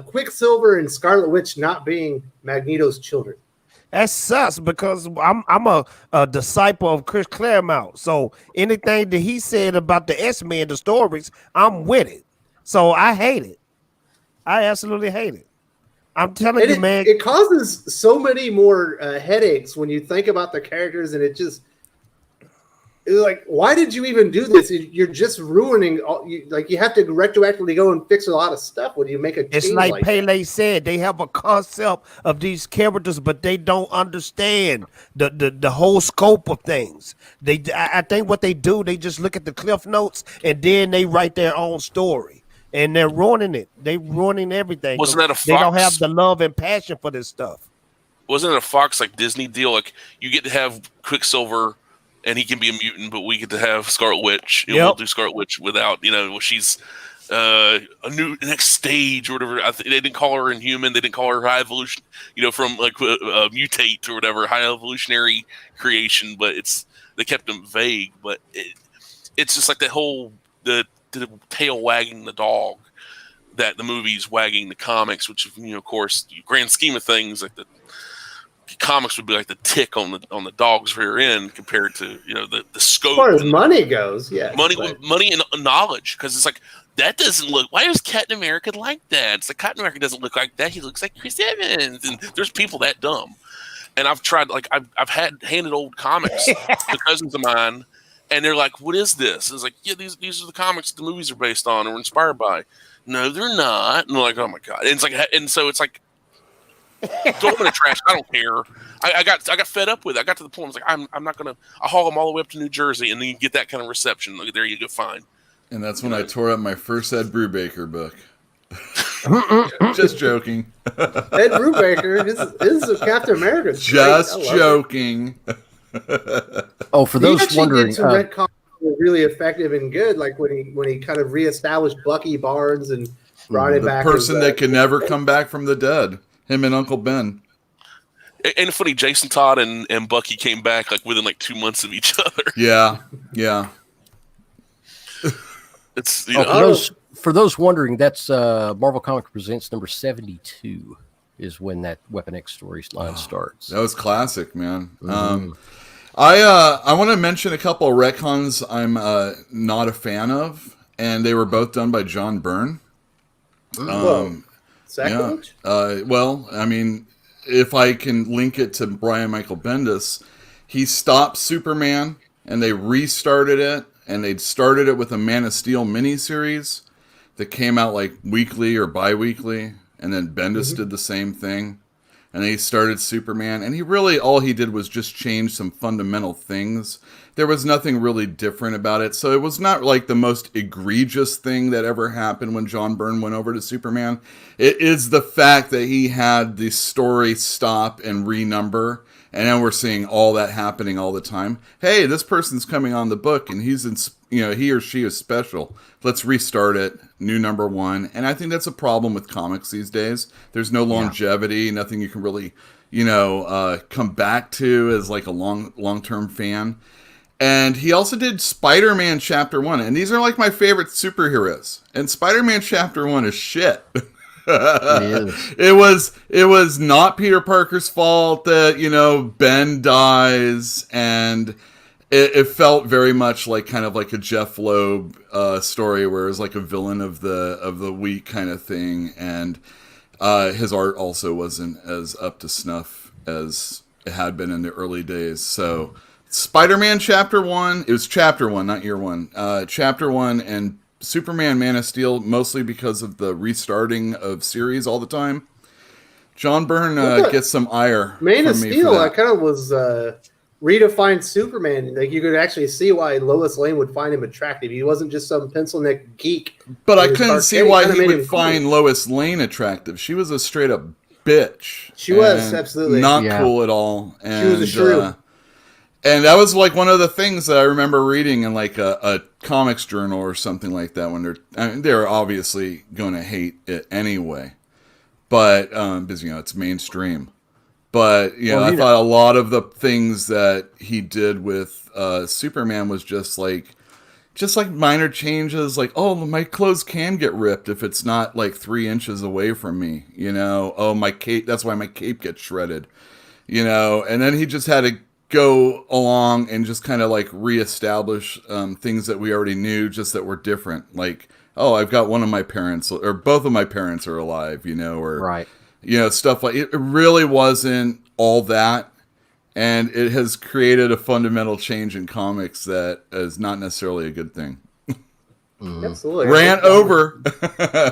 Quicksilver and Scarlet Witch not being Magneto's children? That sucks because I'm a disciple of Chris Claremont. So anything that he said about the X-Men, the stories, I'm with it. So I hate it. I absolutely hate it. I'm telling you, man. It causes so many more headaches when you think about the characters, and it's like, why did you even do this? You're just ruining you have to retroactively go and fix a lot of stuff when you make a change. It's like Pele said, they have a concept of these characters, but they don't understand the whole scope of things. I think what they do, they just look at the cliff notes and then they write their own story, and they're ruining it. They're ruining everything. Wasn't that a Fox? They don't have the love and passion for this stuff. Wasn't it a Fox Disney deal? Like, you get to have Quicksilver and he can be a mutant, but we get to have Scarlet Witch. We'll do Scarlet Witch without, she's a new next stage or whatever. They didn't call her Inhuman. They didn't call her High Evolution, from mutate or whatever, High Evolutionary creation. But they kept them vague. But it's just like that whole the tail wagging the dog that the movie's wagging the comics, which of course, grand scheme of things, like the comics would be like the tick on the dog's rear end compared to the scope. As far as money goes, money and knowledge, because it's like, that doesn't look. Why is Captain America like that? It's like, Captain America doesn't look like that. He looks like Chris Evans, and there's people that dumb. And I've tried, I've had handed old comics to cousins of mine, and they're like, "What is this?" And it's like, "Yeah, these are the comics the movies are based on or inspired by." No, they're not. And they're like, "Oh my god!" And it's like, and so it's like, throw them in the trash. I don't care. I got fed up with it. I got to the point. I was like, I'm not gonna. I'll haul them all the way up to New Jersey, and then you get that kind of reception. Like, there you go, fine. And that's when I tore up my first Ed Brubaker book. Just joking. Ed Brubaker is Captain America. Just joking. For those wondering, retcons were really effective and good. Like when he kind of reestablished Bucky Barnes and brought it back. The person that could never come back from the dead. Him and Uncle Ben. And funny, Jason Todd and Bucky came back within 2 months of each other. Yeah. It's for those wondering, that's Marvel Comics Presents number 72 is when that Weapon X storyline starts. That was classic, man. I want to mention a couple of retcons I'm not a fan of, and they were both done by John Byrne. Sacrilege? Well, I mean, if I can link it to Brian Michael Bendis, he stopped Superman and they restarted it, and they'd started it with a Man of Steel miniseries that came out weekly or bi-weekly, and then Bendis did the same thing. And then he started Superman, and all he did was just change some fundamental things. There was nothing really different about it. So it was not the most egregious thing that ever happened when John Byrne went over to Superman. It is the fact that he had the story stop and renumber, and now we're seeing all that happening all the time. Hey, this person's coming on the book, and he or she is special. Let's restart it, new number one. And I think that's a problem with comics these days. There's no longevity, nothing you can really, come back to as a long-term fan. And he also did Spider-Man Chapter 1. And these are my favorite superheroes. And Spider-Man Chapter 1 is shit. It was not Peter Parker's fault that, Ben dies. And it felt very much like a Jeff Loeb story where it was a villain of the week kind of thing. And his art also wasn't as up to snuff as it had been in the early days. So Spider-Man Chapter 1, it was Chapter 1, not Year 1. Chapter 1 and Superman Man of Steel, mostly because of the restarting of series all the time. John Byrne gets some ire. Man of Steel, I kind of was redefined Superman. Like you could actually see why Lois Lane would find him attractive. He wasn't just some pencil neck geek. But I couldn't see why he would find Lois Lane attractive. She was a straight up bitch. She was absolutely not cool at all. And, she was a shrew. And that was like one of the things that I remember reading in like a comics journal or something like that. When they're obviously going to hate it anyway, but because it's mainstream. But I thought a lot of the things that he did with Superman was just like minor changes. Like, oh, my clothes can get ripped if it's not like 3 inches away from me. Oh, my cape. That's why my cape gets shredded. And then he just had to go along and just kind of like reestablish things that we already knew, just that were different. Like, oh, I've got one of my parents or both of my parents are alive. Or right. Stuff like it really wasn't all that. And it has created a fundamental change in comics that is not necessarily a good thing. Absolutely. Rant over.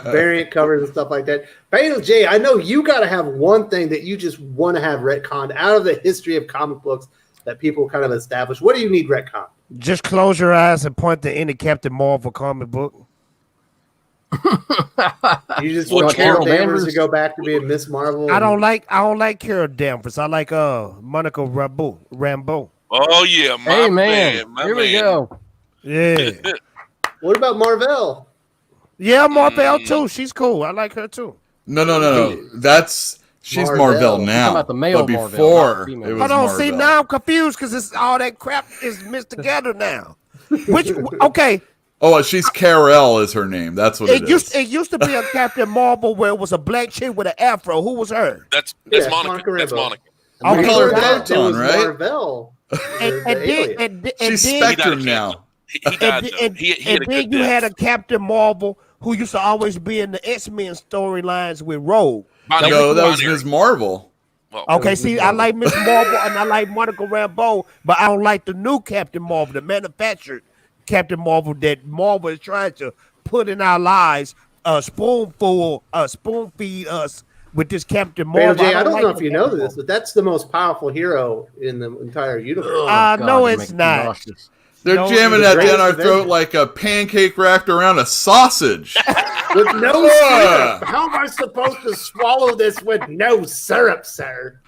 Variant covers and stuff like that. Fatal J, I know you got to have one thing that you just want to have retconned out of the history of comic books that people kind of establish. What do you need retconned? Just close your eyes and point to any Captain Marvel comic book. You just want Carol Danvers to go back to being Miss Marvel. I don't like Carol Danvers. I like Monica Rambeau. Oh yeah, hey man, here we go. Yeah. What about Marvel? Yeah, Marvel too. She's cool. I like her too. No. She's Marvel now. About the male but before Marvel, it was Hold on, Marvel. see now I'm confused because it's all that crap is mixed together now. Okay. Oh, she's Carol is her name. That's what it is. It used to be a Captain Marvel where it was a black chick with an afro. Who was her? That's Monica. That's Monica. We call her Photon, right? Marvel. She's Spectrum now. He died, and then you had a Captain Marvel who used to always be in the X-Men storylines with Rogue. No, that was Ms. Marvel. Well, okay, see, I like Ms. Marvel and I like Monica Rambeau, but I don't like the new Captain Marvel, the manufactured Captain Marvel that Marvel is trying to put in our lives, spoon feed us with this Captain Marvel. I don't know if you know this, but that's the most powerful hero in the entire universe. No, it's not. They're jamming that down our throat like a pancake wrapped around a sausage. With no syrup. How am I supposed to swallow this with no syrup, sir?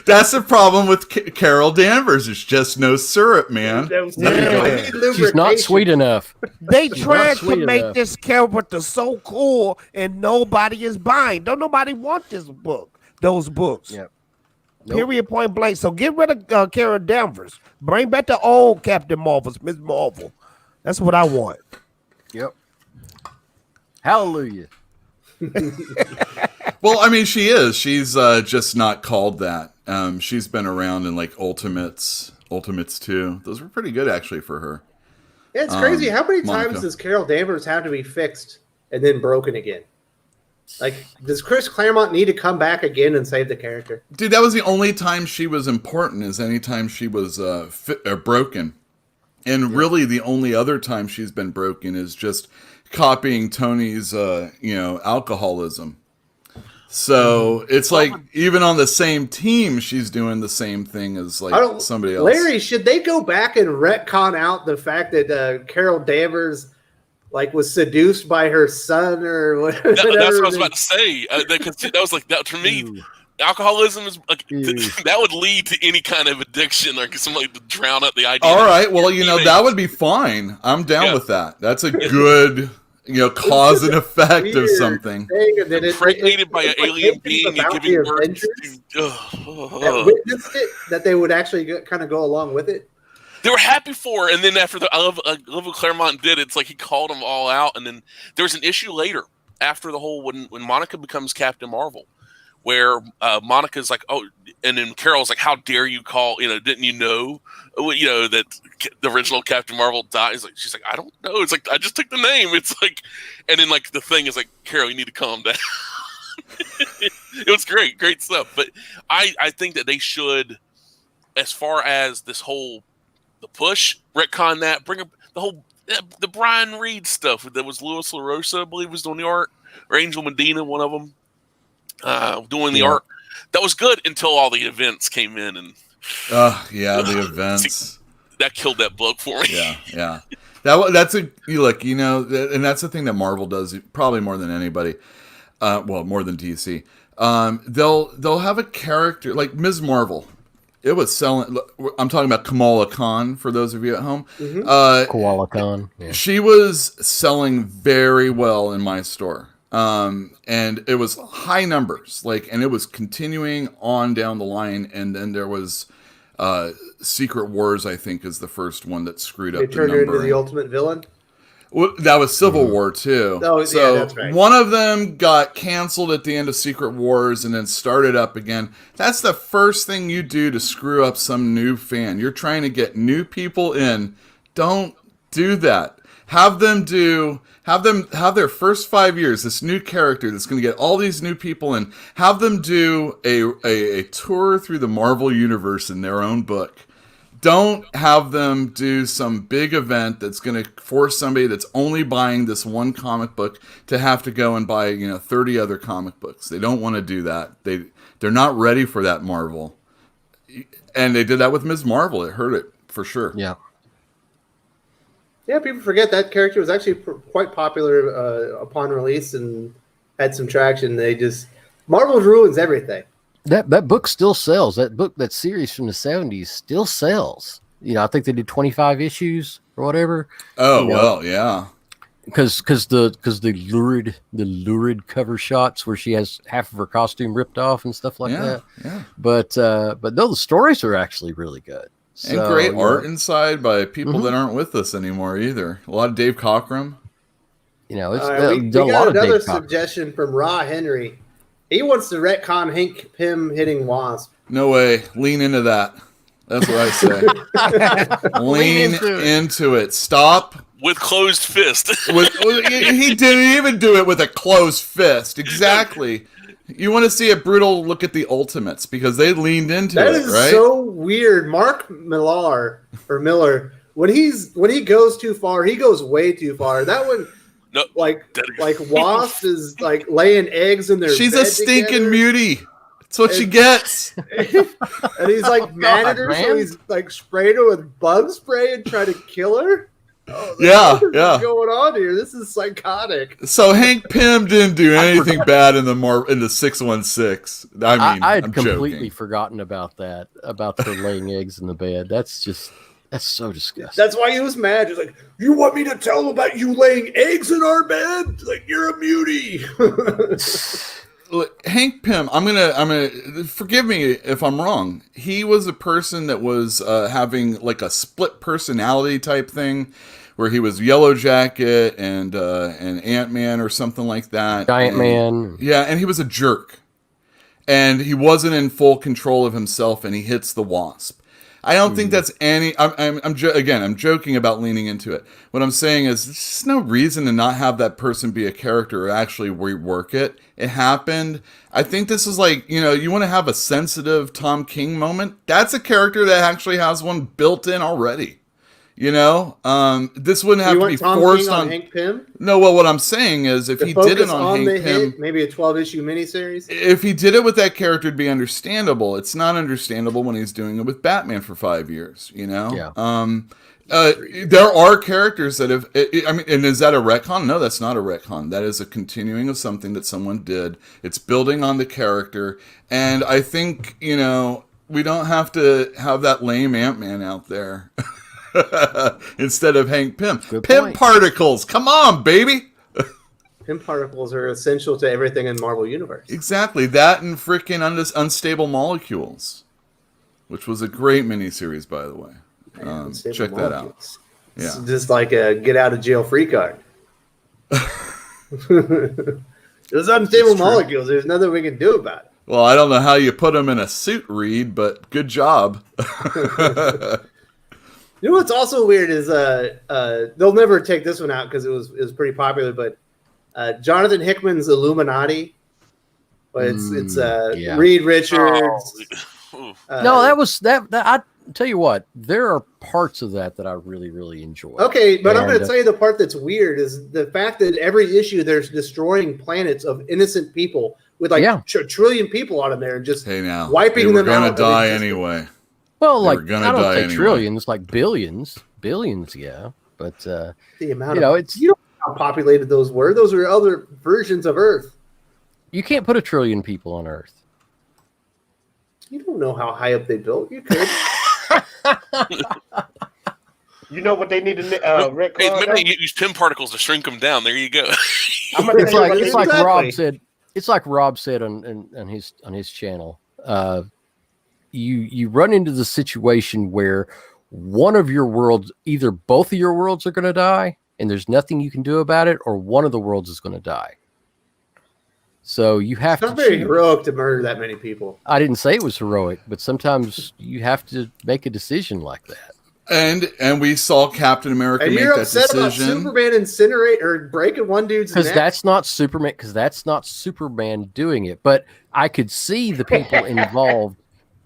That's the problem with Carol Danvers. There's just no syrup, man. She's not sweet enough. They tried to make this character so cool, and nobody is buying. Don't nobody want those books. Yep. Nope. Period, point blank. So get rid of Carol Danvers. Bring back the old Captain Marvel's Ms. Marvel. That's what I want. Yep. Hallelujah. Well, I mean, she is. She's just not called that. She's been around in like Ultimates 2. Those were pretty good actually for her. Yeah, it's crazy. How many times does Carol Danvers have to be fixed and then broken again? Like, does Chris Claremont need to come back again and save the character? Dude, that was the only time she was important, is any time she was broken. And really the only other time she's been broken is just copying Tony's, alcoholism. So it's like, even on the same team, she's doing the same thing as like somebody else. Larry, should they go back and retcon out the fact that Carol Danvers was seduced by her son or whatever? That's what I was about to say. That was like that to me. Alcoholism is that would lead to any kind of addiction, or somebody to drown out the idea. All right, well, that would be fine. I'm down with that. That's a good, cause and effect of something. Impregnated by an alien being and giving birth that witnessed it, that they would actually kind of go along with it. They were happy for her, and then after I love what Claremont did. It's like he called them all out, and then there was an issue later after the whole when Monica becomes Captain Marvel, where Monica's like, oh, and then Carol's like, how dare you call? Didn't you know? That the original Captain Marvel dies. Like, she's like, I don't know. It's like I just took the name. It's like, and then like the thing is like, Carol, you need to calm down. It was great stuff. But I think that they should, as far as this whole. The push, retcon that, bring up the Brian Reed stuff that was Louis LaRosa, I believe, was doing the art, or Angel Medina, one of them, doing the art. That was good until all the events came in and Yeah, the events. That killed that book for me. Yeah. That's a look, and that's the thing that Marvel does probably more than anybody. More than DC. They'll have a character like Ms. Marvel. It was selling. I'm talking about Kamala Khan for those of you at home. Koala Khan. Yeah. She was selling very well in my store. And it was high numbers, and it was continuing on down the line. And then there was Secret Wars, I think, is the first one that screwed up. They turned her into the ultimate villain. Well, that was Civil War too. Oh, so yeah, that's right. One of them got canceled at the end of Secret Wars and then started up again. That's the first thing you do to screw up some new fan. You're trying to get new people in. Don't do that. Have their first 5 years, this new character that's going to get all these new people in, have them do a tour through the Marvel Universe in their own book. Don't have them do some big event that's going to force somebody that's only buying this one comic book to have to go and buy 30 other comic books. They don't want to do that. They're not ready for that Marvel. And they did that with Ms. Marvel. It hurt it for sure. Yeah. Yeah, people forget that character was actually quite popular upon release and had some traction. Marvel ruins everything. That book still sells. That series from the 70s still sells. I think they did 25 issues or whatever. Oh, well, yeah. Because the lurid cover shots where she has half of her costume ripped off and stuff like that. Yeah. But no, the stories are actually really good. And great art inside by people that aren't with us anymore either. A lot of Dave Cockrum. It's we got another suggestion from Ra Henry. He wants to retcon Hank Pym hitting Wasp. No way. Lean into that. That's what I say. Lean into it. Stop. With closed fist. He didn't even do it with a closed fist. Exactly. You want to see a brutal look at the Ultimates because they leaned into it, right? That is so weird. Mark Miller, when he goes too far, he goes way too far. That one... No, like Wasp is laying eggs in their She's bed a stinking together. Mutie. That's what she gets. And he's mad at her, so he's spraying her with bug spray and trying to kill her. Yeah. What's going on here? This is psychotic. So Hank Pym didn't do anything bad in the 616. I had completely forgotten about that, about her laying eggs in the bed. That's so disgusting. That's why he was mad. He's like, you want me to tell him about you laying eggs in our bed? You're a mutie. Look, Hank Pym, I'm gonna forgive me if I'm wrong. He was a person that was having a split personality type thing, where he was Yellow Jacket and Ant-Man or something like that. Giant Man. Yeah, and he was a jerk, and he wasn't in full control of himself, and he hits the Wasp. I don't think that's any. I'm joking about leaning into it. What I'm saying is, there's just no reason to not have that person be a character or actually rework it. It happened. I think this is you want to have a sensitive Tom King moment. That's a character that actually has one built in already. This wouldn't have to be Tom forced King on Hank Pym. No, well, what I'm saying is, if he did it on Hank Pym, maybe a 12-issue miniseries. If he did it with that character, it'd be understandable. It's not understandable when he's doing it with Batman for 5 years. Yeah. There are characters that have. And is that a retcon? No, that's not a retcon. That is a continuing of something that someone did. It's building on the character, and I think we don't have to have that lame Ant-Man out there. Instead of Hank Pym. Pym particles. Come on, baby. Pym particles are essential to everything in Marvel Universe. Exactly. That and freaking Unstable Molecules, which was a great miniseries, by the way. Check that out. Yeah. It's just like a get out of jail free card. Those unstable molecules, there's nothing we can do about it. Well, I don't know how you put them in a suit, Reed, but good job. You know what's also weird is they'll never take this one out because it was pretty popular, but Jonathan Hickman's Illuminati. But it's Reed Richards. No, that was that. I tell you what, there are parts of that I really, really enjoy. Okay, but I'm going to tell you the part that's weird is the fact that every issue there's destroying planets of innocent people with a trillion people on them there and just wiping them out. They're going to die anyway. Well, They like were gonna I don't die say anyway. trillions, like billions, yeah. But The amount you know, of you don't know how populated those were. Those are other versions of Earth. you can't put 1 trillion people on Earth. You don't know how high up they built. You could. You know what they need to retcon? Hey, remember you use PIM particles to shrink them down. There you go. It's like Rob Exactly. said. It's like Rob said on his channel. You run into the situation where one of your worlds, either both of your worlds are going to die, and there's nothing you can do about it, or one of the worlds is going to die. So you have It's not to very choose. heroic to murder that many people. I didn't say it was heroic, but sometimes you have to make a decision like that. And we saw Captain America And make you're that upset about decision. Superman incinerate or breaking one dude's neck. Because that's not Superman. Because that's not Superman doing it. But I could see the people involved.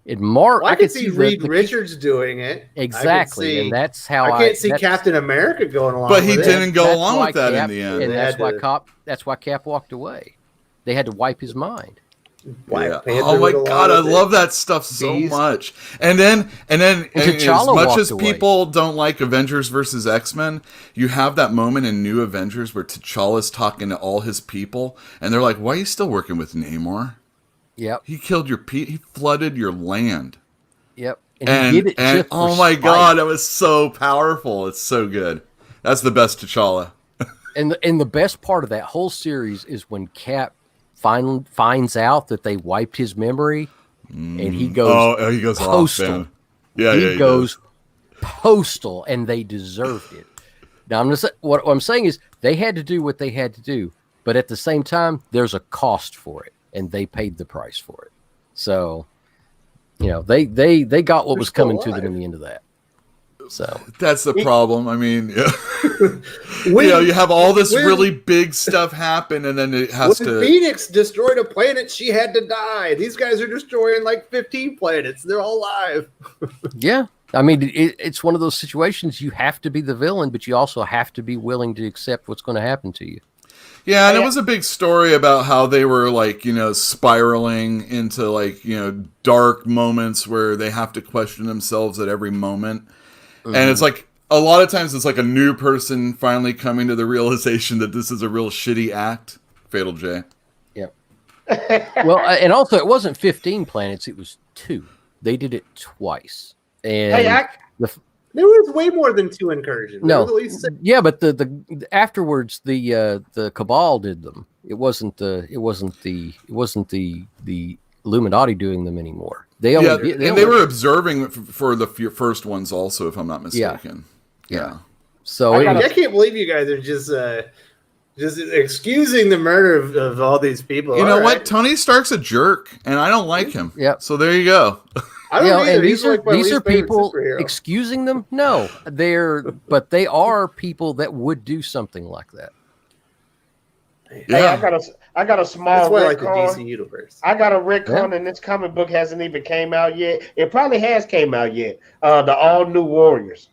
Well, I could see Reed Richards doing it. Exactly, and that's how I can't see Captain America going along. But he with didn't it. go That's along why with that Cap- in the end. and They that's had why to- That's why Cap walked away. They had to wipe his mind. Black Yeah. Panther Oh my went god, I along with love it. that stuff so Beast. much. And then as T'Challa much walked as away. people don't like Avengers versus X-Men, you have that moment in New Avengers where T'Challa's talking to all his people, and they're like, "Why are you still working with Namor? Yep. He killed he flooded your land." Yep. And, he did it just for oh my spite. god, that was so powerful. It's so good. That's the best T'Challa. And the best part of that whole series is when Cap finds out that they wiped his memory, and he goes, he goes postal. off, man. Yeah, he goes does. postal, and they deserved it. Now, what I'm saying is they had to do what they had to do, but at the same time, there's a cost for it, and they paid the price for it. So, you know, they got what was coming to them in the end of that. So That's the problem. I mean, you have all this really big stuff happen, and then it has When to. Phoenix destroyed a planet, she had to die. These guys are destroying like 15 planets. They're all alive. yeah, I mean, it's one of those situations you have to be the villain, but you also have to be willing to accept what's going to happen to you. Yeah, and it was a big story about how they were spiraling into dark moments where they have to question themselves at every moment. Mm-hmm. And it's like a lot of times it's like a new person finally coming to the realization that this is a real shitty act. Fatal J. Yep. Well, and also it wasn't 15 planets; it was 2. They did it twice. And there was way more than 2 incursions. No, There was at least 6. yeah, but the afterwards the Cabal did them. It wasn't the Illuminati doing them anymore. They were observing for the first ones also, if I'm not mistaken. Yeah. So I can't believe you guys are just excusing the murder of all these people. You know All what? right. Tony Stark's a jerk, and I don't like him. Yeah. So there you go. I don't either. and He's these are like my least favorite people superhero. excusing them. No, but they are people that would do something like that. Yeah. Hey, I got a small That's why I like the retcon. DC universe. I got a retcon, and this comic book hasn't even came out yet. It probably has came out yet. The All New Warriors.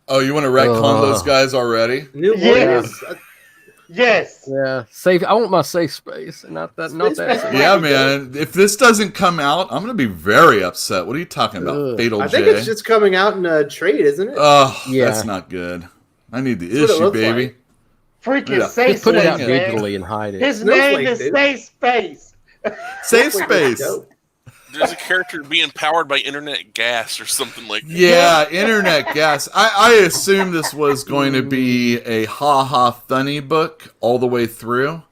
Oh, you want to retcon those guys already? New Yeah. Warriors. Yes. Yeah, safe. I want my safe space, and not that. Safe. Yeah, man. If this doesn't come out, I'm going to be very upset. What are you talking about, Fatal J? I think it's just coming out in a trade, isn't it? Oh, Yeah. that's not good. I need the That's what it issue, looks baby. like. Freaking Yeah. safe Just put it space, out man. digitally and hide it. His Snowflake, name is dude. Safe Space. Safe Like, space. dope. There's a character being powered by internet gas or something like that. Yeah, internet gas. I assume this was going to be a ha-ha funny book all the way through.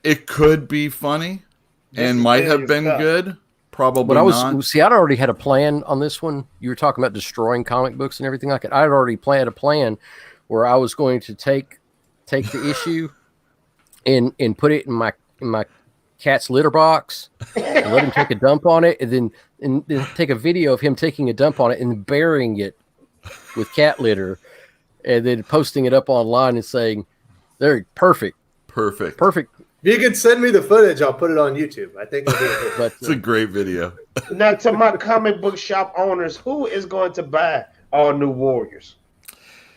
It could be funny and might have been good. Probably But not. I'd already had a plan on this one. You were talking about destroying comic books and everything like that. I'd already planned a plan where I was going to take the issue and put it in my cat's litter box and let him take a dump on it, and then take a video of him taking a dump on it and burying it with cat litter, and then posting it up online and saying, "They're perfect." Perfect. If you could send me the footage, I'll put it on YouTube. I think it'll be a hit. But It's a great video. Now, to my comic book shop owners, who is going to buy All New Warriors?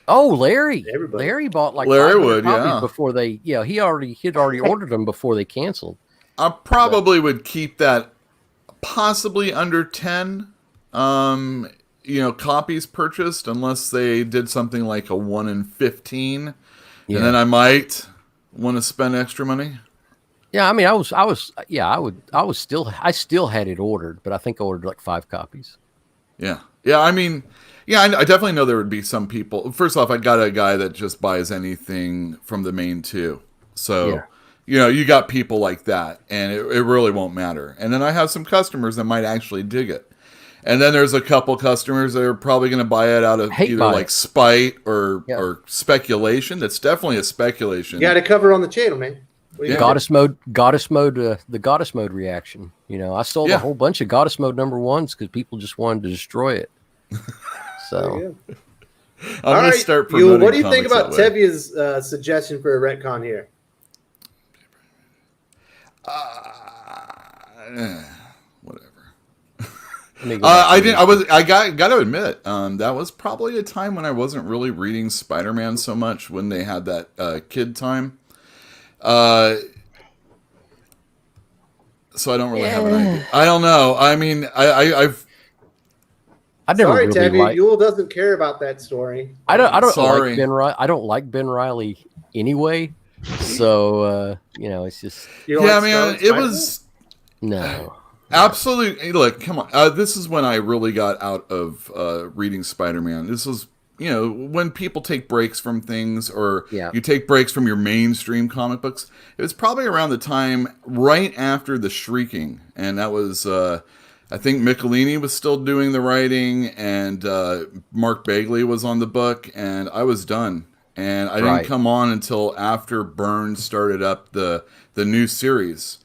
Larry, Everybody. Larry bought like Larry 500 would, copies yeah. before they, he'd already ordered them before they canceled. I probably would keep that possibly under 10 copies purchased unless they did something like a 1 in 15, Yeah. and then I might want to spend extra money. Yeah, I mean, I still had it ordered, but I think I ordered like 5 copies. Yeah. Yeah, I mean, yeah, I definitely know there would be some people. First off, I got a guy that just buys anything from the main 2. So, you got people like that, and it really won't matter. And then I have some customers that might actually dig it. And then there's a couple customers that are probably going to buy it out of like spite or speculation. That's definitely a speculation. You got to cover on the channel, man. Goddess mode, the goddess mode reaction. I sold a whole bunch of goddess mode #1s because people just wanted to destroy it. So, I'm going to start promoting. What do you think about Tevia's suggestion for a retcon here? Whatever. I got to admit, that was probably a time when I wasn't really reading Spider-Man so much when they had that kid time. So I don't really have an idea. I don't know. I mean, I've never Sorry, really Tevye, Yule doesn't care about that story. I don't like Ben Riley. I don't like Ben Riley anyway. So it's just it was no. Absolutely. Look, come on. This is when I really got out of reading Spider-Man. This was, when people take breaks from things or you take breaks from your mainstream comic books. It was probably around the time right after The Shrieking. And that was, I think Michelini was still doing the writing and Mark Bagley was on the book and I was done. And I didn't come on until after Burns started up the new series.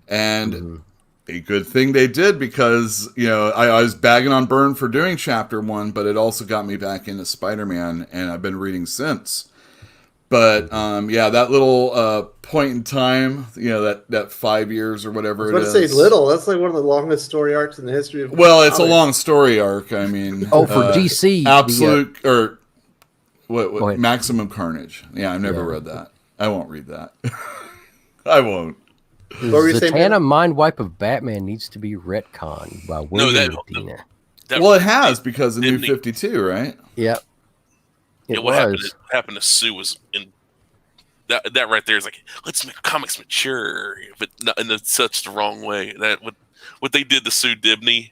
And a good thing they did because, I was bagging on Byrne for doing chapter 1, but it also got me back into Spider-Man, and I've been reading since. But, that little point in time, that 5 years or whatever it is. I was say little. That's like one of the longest story arcs in the history of Well, it's a long story arc. I mean... for DC. Absolute... or what Maximum Carnage. Yeah, I've never read that. I won't read that. I won't. Zatanna mind wipe of Batman needs to be retconned by William Medina. Well, it has because of New 52, right? Yep. What happened to Sue was in that right there is like, let's make comics mature, but not in such the wrong way. That what they did to Sue Dibney,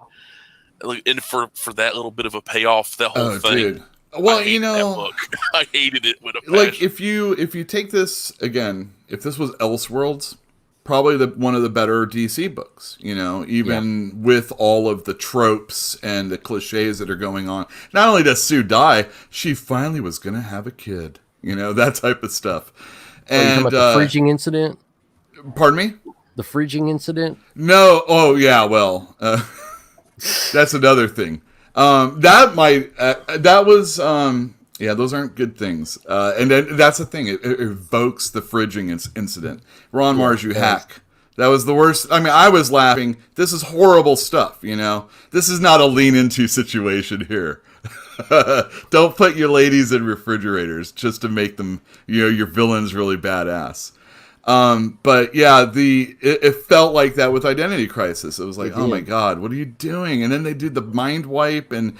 and for that little bit of a payoff, that whole thing. Dude. Well, I hated it with a passion. Like if you take this again, if this was Elseworlds, probably one of the better DC books, even with all of the tropes and the cliches that are going on. Not only does Sue die, she finally was going to have a kid, that type of stuff. And you talking about the fridging incident? Pardon me? The fridging incident? No. Oh, yeah. Well, that's another thing. That was, those aren't good things. And then that's the thing. It evokes the fridging incident. Ron Mars, you hack. That was the worst. I mean, I was laughing. This is horrible stuff, This is not a lean into situation here. Don't put your ladies in refrigerators just to make them, your villains really badass. But yeah, it felt like that with Identity Crisis. It was like, oh my God, what are you doing? And then they do the mind wipe and,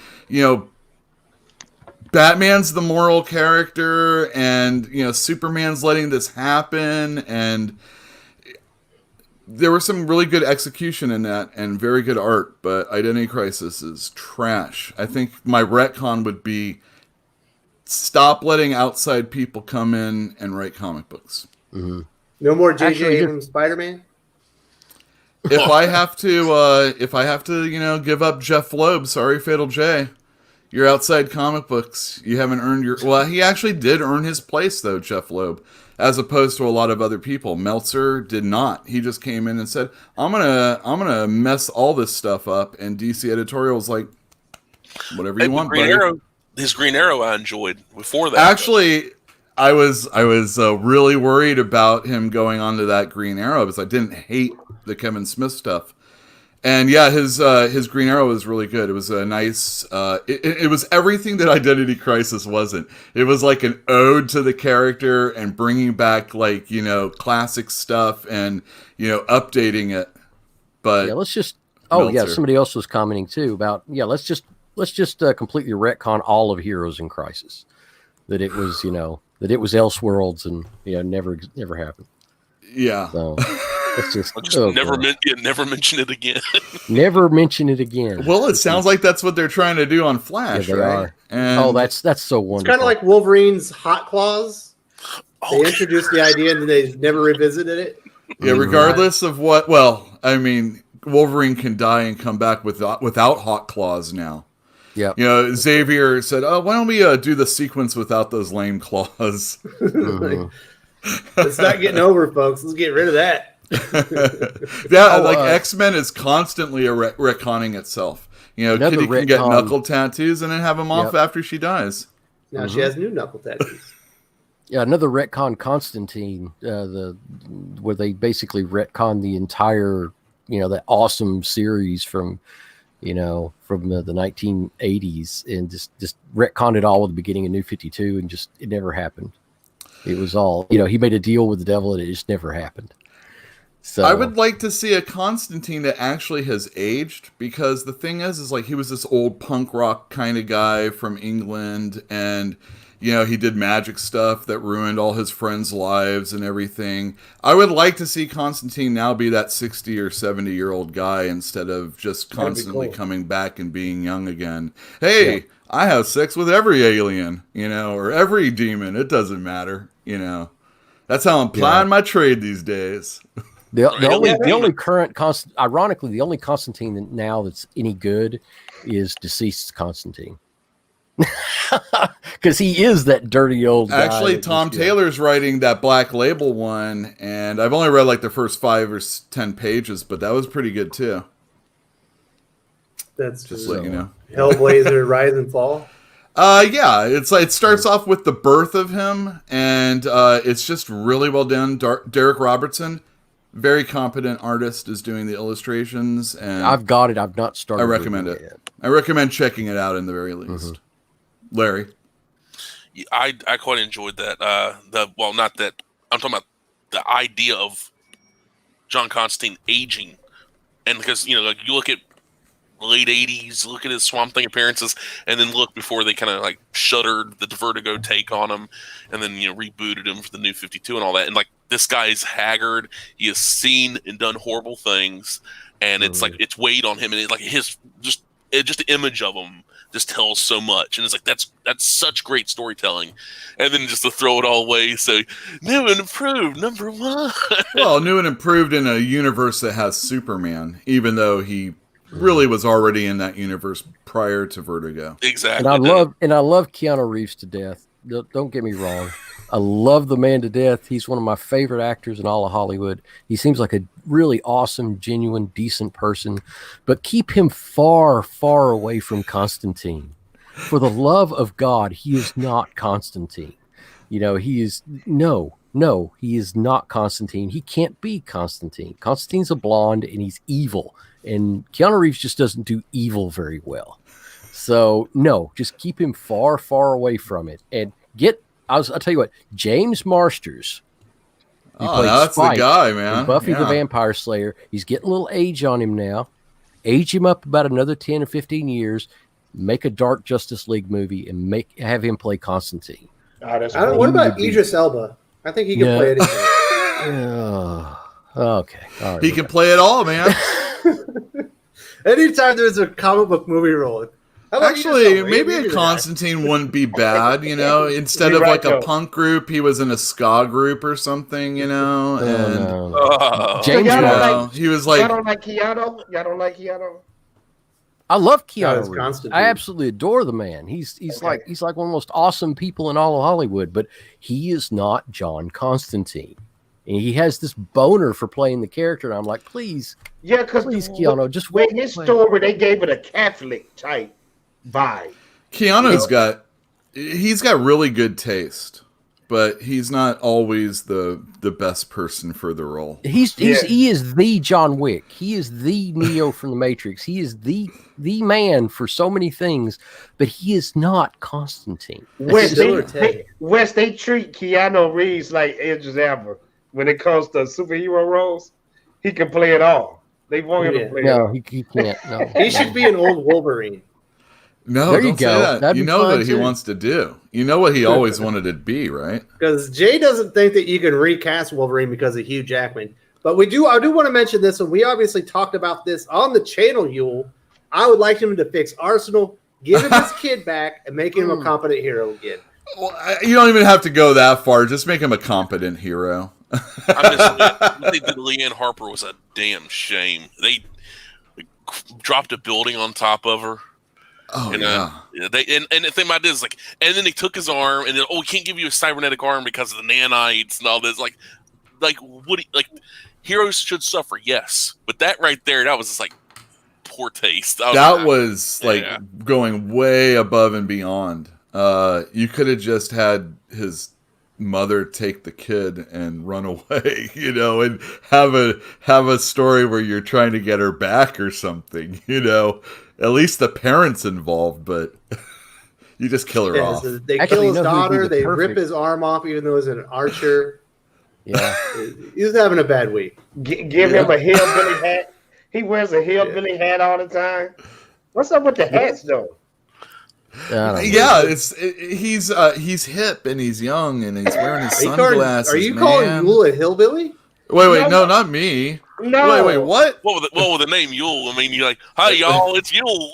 Batman's the moral character and, Superman's letting this happen. And there was some really good execution in that and very good art, but Identity Crisis is trash. I think my retcon would be stop letting outside people come in and write comic books. Mm-hmm. No more J.J. Abrams Spider-Man? If I have to, give up Jeff Loeb, sorry, Fatal J. You're outside comic books. You haven't earned your... Well, he actually did earn his place, though, Jeff Loeb, as opposed to a lot of other people. Meltzer did not. He just came in and said, I'm gonna mess all this stuff up, and DC Editorial was like, whatever you want, buddy. His Green Arrow I enjoyed before that. Actually... I was really worried about him going onto that Green Arrow because I didn't hate the Kevin Smith stuff, and yeah, his Green Arrow was really good. It was a nice. It was everything that Identity Crisis wasn't. It was like an ode to the character and bringing back classic stuff and updating it. But let's just Oh yeah, Meltzer. somebody else was commenting too about let's just completely retcon all of Heroes in Crisis. That it was that it was Elseworlds and never happened. Yeah. So it's just, never mention it again. Never mention it again. Well, it sounds like that's what they're trying to do on Flash, Yeah, they right? are. And that's so wonderful. It's kind of like Wolverine's Hot Claws. They introduced the idea and then they never revisited it. Yeah, regardless of what. Well, I mean, Wolverine can die and come back without hot claws now. Yeah. Xavier said, "Oh, why don't we do the sequence without those lame claws?" It's not getting over, folks. Let's get rid of that. X-Men is constantly retconning itself. Kitty can get knuckle tattoos and then have them off after she dies. Now she has new knuckle tattoos. Yeah, another retcon, Constantine, where they basically retcon the entire, that awesome series from the 1980s and just retconned it all at the beginning of New 52 and just it never happened. It was all, he made a deal with the devil and it just never happened. So I would like to see a Constantine that actually has aged, because the thing is like he was this old punk rock kind of guy from England, and he did magic stuff that ruined all his friends' lives and everything. I would like to see Constantine now be that 60 or 70-year-old guy instead of just constantly coming back and being young again. Hey, I have sex with every alien, or every demon. It doesn't matter, That's how I'm plying my trade these days. The only current ironically, the only Constantine now that's any good is deceased Constantine. Because he is that dirty old guy. Actually, Tom Taylor's writing that Black Label one, and I've only read like the first 5 or 10 pages, but that was pretty good too. That's just let you know. Hellblazer, Rise and Fall. It starts off with the birth of him, and it's just really well done. Derek Robertson, very competent artist, is doing the illustrations, and I've got it. I've not started. I recommend it. Yet. I recommend checking it out in the very least. Larry, I quite enjoyed that. Not that I'm talking about the idea of John Constantine aging, and because you look at late 80s, look at his Swamp Thing appearances, and then look before they kind of like shuttered the Vertigo take on him, and then rebooted him for the New 52 and all that, and like this guy's haggard. He has seen and done horrible things, and it's like it's weighed on him, and it, like his just the image of him just tells so much, and it's like that's such great storytelling, and then just to throw it all away, so new and improved #1. Well, new and improved in a universe that has Superman, even though he really was already in that universe prior to Vertigo. Exactly. And I love Keanu Reeves to death. Don't get me wrong. I love the man to death. He's one of my favorite actors in all of Hollywood. He seems like a really awesome, genuine, decent person. But keep him far, far away from Constantine. For the love of God, he is not Constantine. He is he is not Constantine. He can't be Constantine. Constantine's a blonde and he's evil. And Keanu Reeves just doesn't do evil very well. So just keep him far, far away from it. And I'll tell you what, James Marsters. That's Spike the guy, man. Buffy the Vampire Slayer. He's getting a little age on him now. Age him up about another 10 or 15 years. Make a Dark Justice League movie and have him play Constantine. What about Idris Elba? I think he can play anything. Okay. All right. He can play it all, man. Anytime there's a comic book movie role. Actually, maybe a Constantine wouldn't be bad, instead of like a punk group, he was in a ska group or something, and James, he was like, y'all don't like Keanu? I love Keanu Reeves. I absolutely adore the man. He's like one of the most awesome people in all of Hollywood, but he is not John Constantine. And he has this boner for playing the character, and I'm like, please, Keanu, just wait. In his story, they gave it a Catholic type vibe. Keanu's got really good taste, but he's not always the best person for the role. He is the John Wick. He is the Neo from the Matrix. He is the man for so many things, but he is not Constantine. West, they treat Keanu Reeves like Idris Elba when it comes to superhero roles. He can play it all. They want him to play. No, he can't. No, He should be an old Wolverine. No, There you don't say go. that. That'd You be know fun, that he too. wants to do. You know what he always wanted to be, right? Because Jay doesn't think that you can recast Wolverine because of Hugh Jackman. But I do want to mention this, and we obviously talked about this on the channel, Yule. I would like him to fix Arsenal, give him his kid back, and make him a competent hero again. Well, you don't even have to go that far. Just make him a competent hero. I think that Leanne Harper was a damn shame. They dropped a building on top of her. Oh, And, yeah. and the thing about this is like, and then they took his arm, and then we can't give you a cybernetic arm because of the nanites and all this. Like what? Heroes should suffer, yes, but that right there, that was just like poor taste. That was like going way above and beyond. You could have just had his mother take the kid and run away, and have a story where you're trying to get her back or something, At least the parents involved, but you just kill her off. So they kill his daughter. They rip his arm off, even though he's an archer. Yeah, he's having a bad week. Give him a hillbilly hat. He wears a hillbilly hat all the time. What's up with the hats, though? Yeah, he's hip and he's young and he's wearing his sunglasses. Are you calling Yule a hillbilly? Wait, no, not me. No. Wait, what? What with the name Yule? I mean, you're like, hi y'all, it's Yule.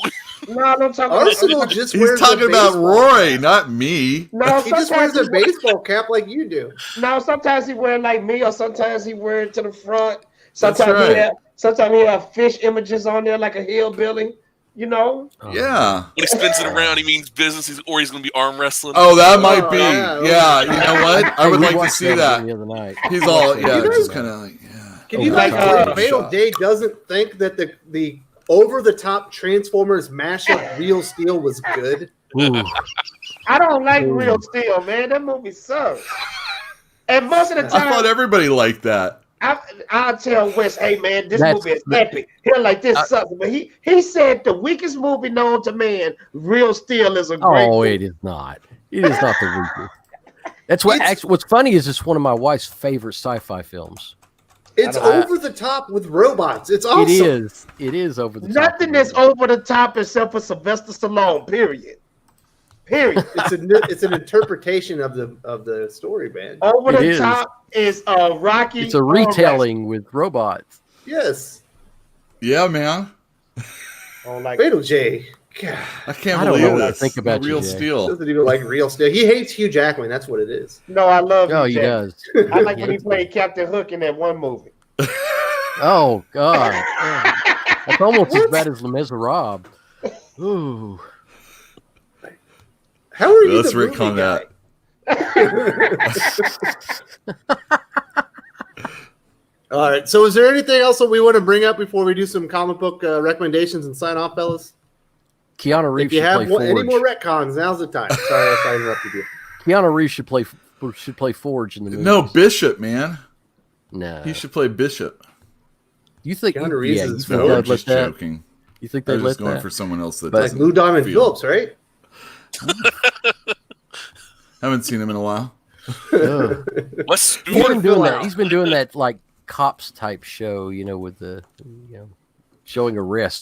No, I don't talk about Arsenal just He's wears talking a about baseball Roy, cap. not me. No, He just wears a baseball cap like you do. No, sometimes he wear like me, or sometimes he wear it to the front. That's Sometimes right. he have fish images on there like a hillbilly. Yeah. When he spins it around, he means business, or he's going to be arm wrestling. Oh, that might be. yeah. Yeah, you know what? I would like to see that. the other night. He's all, just kind of like, yeah. Can you like, imagine Fatal Day doesn't think that the over-the-top Transformers mashup Real Steel was good? Ooh. I don't like Real Steel, man. That movie sucks. And most of the time, I thought everybody liked that. I'll tell Wes, hey man, this movie is epic. He'll like this sucks. But he said the weakest movie known to man, Real Steel, is a great movie. It is not. It is not the weakest. That's what actually. What's funny is it's one of my wife's favorite sci-fi films. It's over the top with robots. It's awesome. It is. It is over the top. Nothing is over the top except for Sylvester Stallone. Period. It's an interpretation of the story, man. Over the top is Rocky. It's a retelling with robots. Yes. Yeah, man. Fatal J. God. I can't I don't believe know what this. to think about Real you, Jay. Steel. Doesn't even like Real Steel. He hates Hugh Jackman. That's what it is. No, I love him. Oh, he does. I like when he played Captain Hook in that one movie. Oh God, that's almost as bad as Les Miserables. Ooh. How are you? Let's the movie retcon guy? that. All right. So, is there anything else that we want to bring up before we do some comic book recommendations and sign off, fellas? Keanu Reeves If you should have play any Forge. more retcons, now's the time. Sorry if I interrupted you. Keanu Reeves should play Forge in the movie. No, Bishop, man. No. He should play Bishop. You think? Keanu Reeves Yeah, is you the think No, they'd I'm let just that? joking. You think They're they'd just let going that? for someone else that Like doesn't Lou Diamond feel- Phillips, right? Haven't seen him in a while. Ugh. Let's do He's it. been doing that. He's been doing that like cops type show, with the showing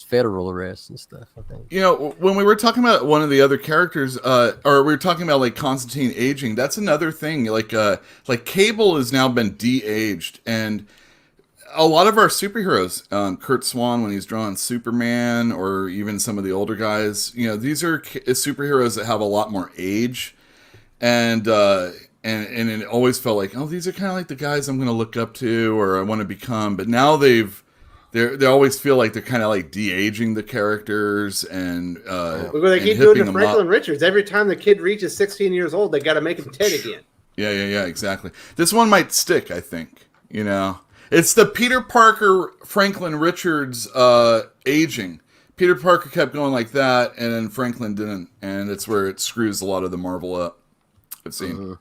federal arrests and stuff. I think. When we were talking about one of the other characters, or we were talking about like Constantine aging, that's another thing. Like Cable has now been de-aged, and a lot of our superheroes, Kurt Swan when he's drawing Superman, or even some of the older guys, these are superheroes that have a lot more age, and it always felt like, oh, these are kind of like the guys I'm going to look up to or I want to become. But now they always feel like they're kind of like de-aging the characters and Look what they keep doing to Franklin Richards. Every time the kid reaches 16 years old, they got to make him 10 again. Yeah, exactly. This one might stick, I think. It's the Peter Parker Franklin Richards aging. Peter Parker kept going like that, and then Franklin didn't, and it's where it screws a lot of the Marvel up. I've seen.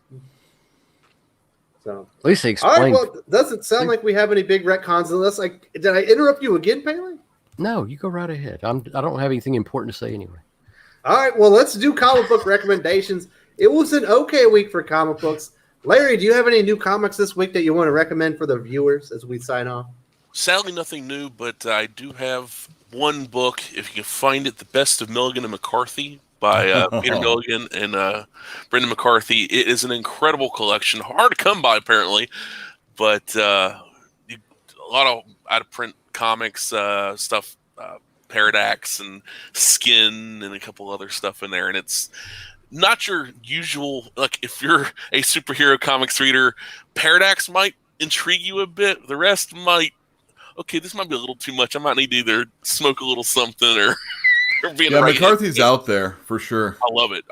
So at least they all right, explained. well, it doesn't sound like we have any big retcons unless did I interrupt you again, Paley? No, you go right ahead. I don't have anything important to say anyway. All right, well, let's do comic book recommendations. It was an okay week for comic books. Larry, do you have any new comics this week that you want to recommend for the viewers as we sign off? sadly nothing new, but I do have one book, if you can find it, The Best of Milligan and McCarthy by Peter Milligan and Brendan McCarthy. It is an incredible collection, hard to come by apparently, but a lot of out-of-print comics stuff, Paradox and Skin and a couple other stuff in there, and it's not your usual, like if you're a superhero comics reader, Paradox might intrigue you a bit. The rest might, okay, this might be a little too much. I might need to either smoke a little something or be in the right McCarthy's out there for sure. I love it.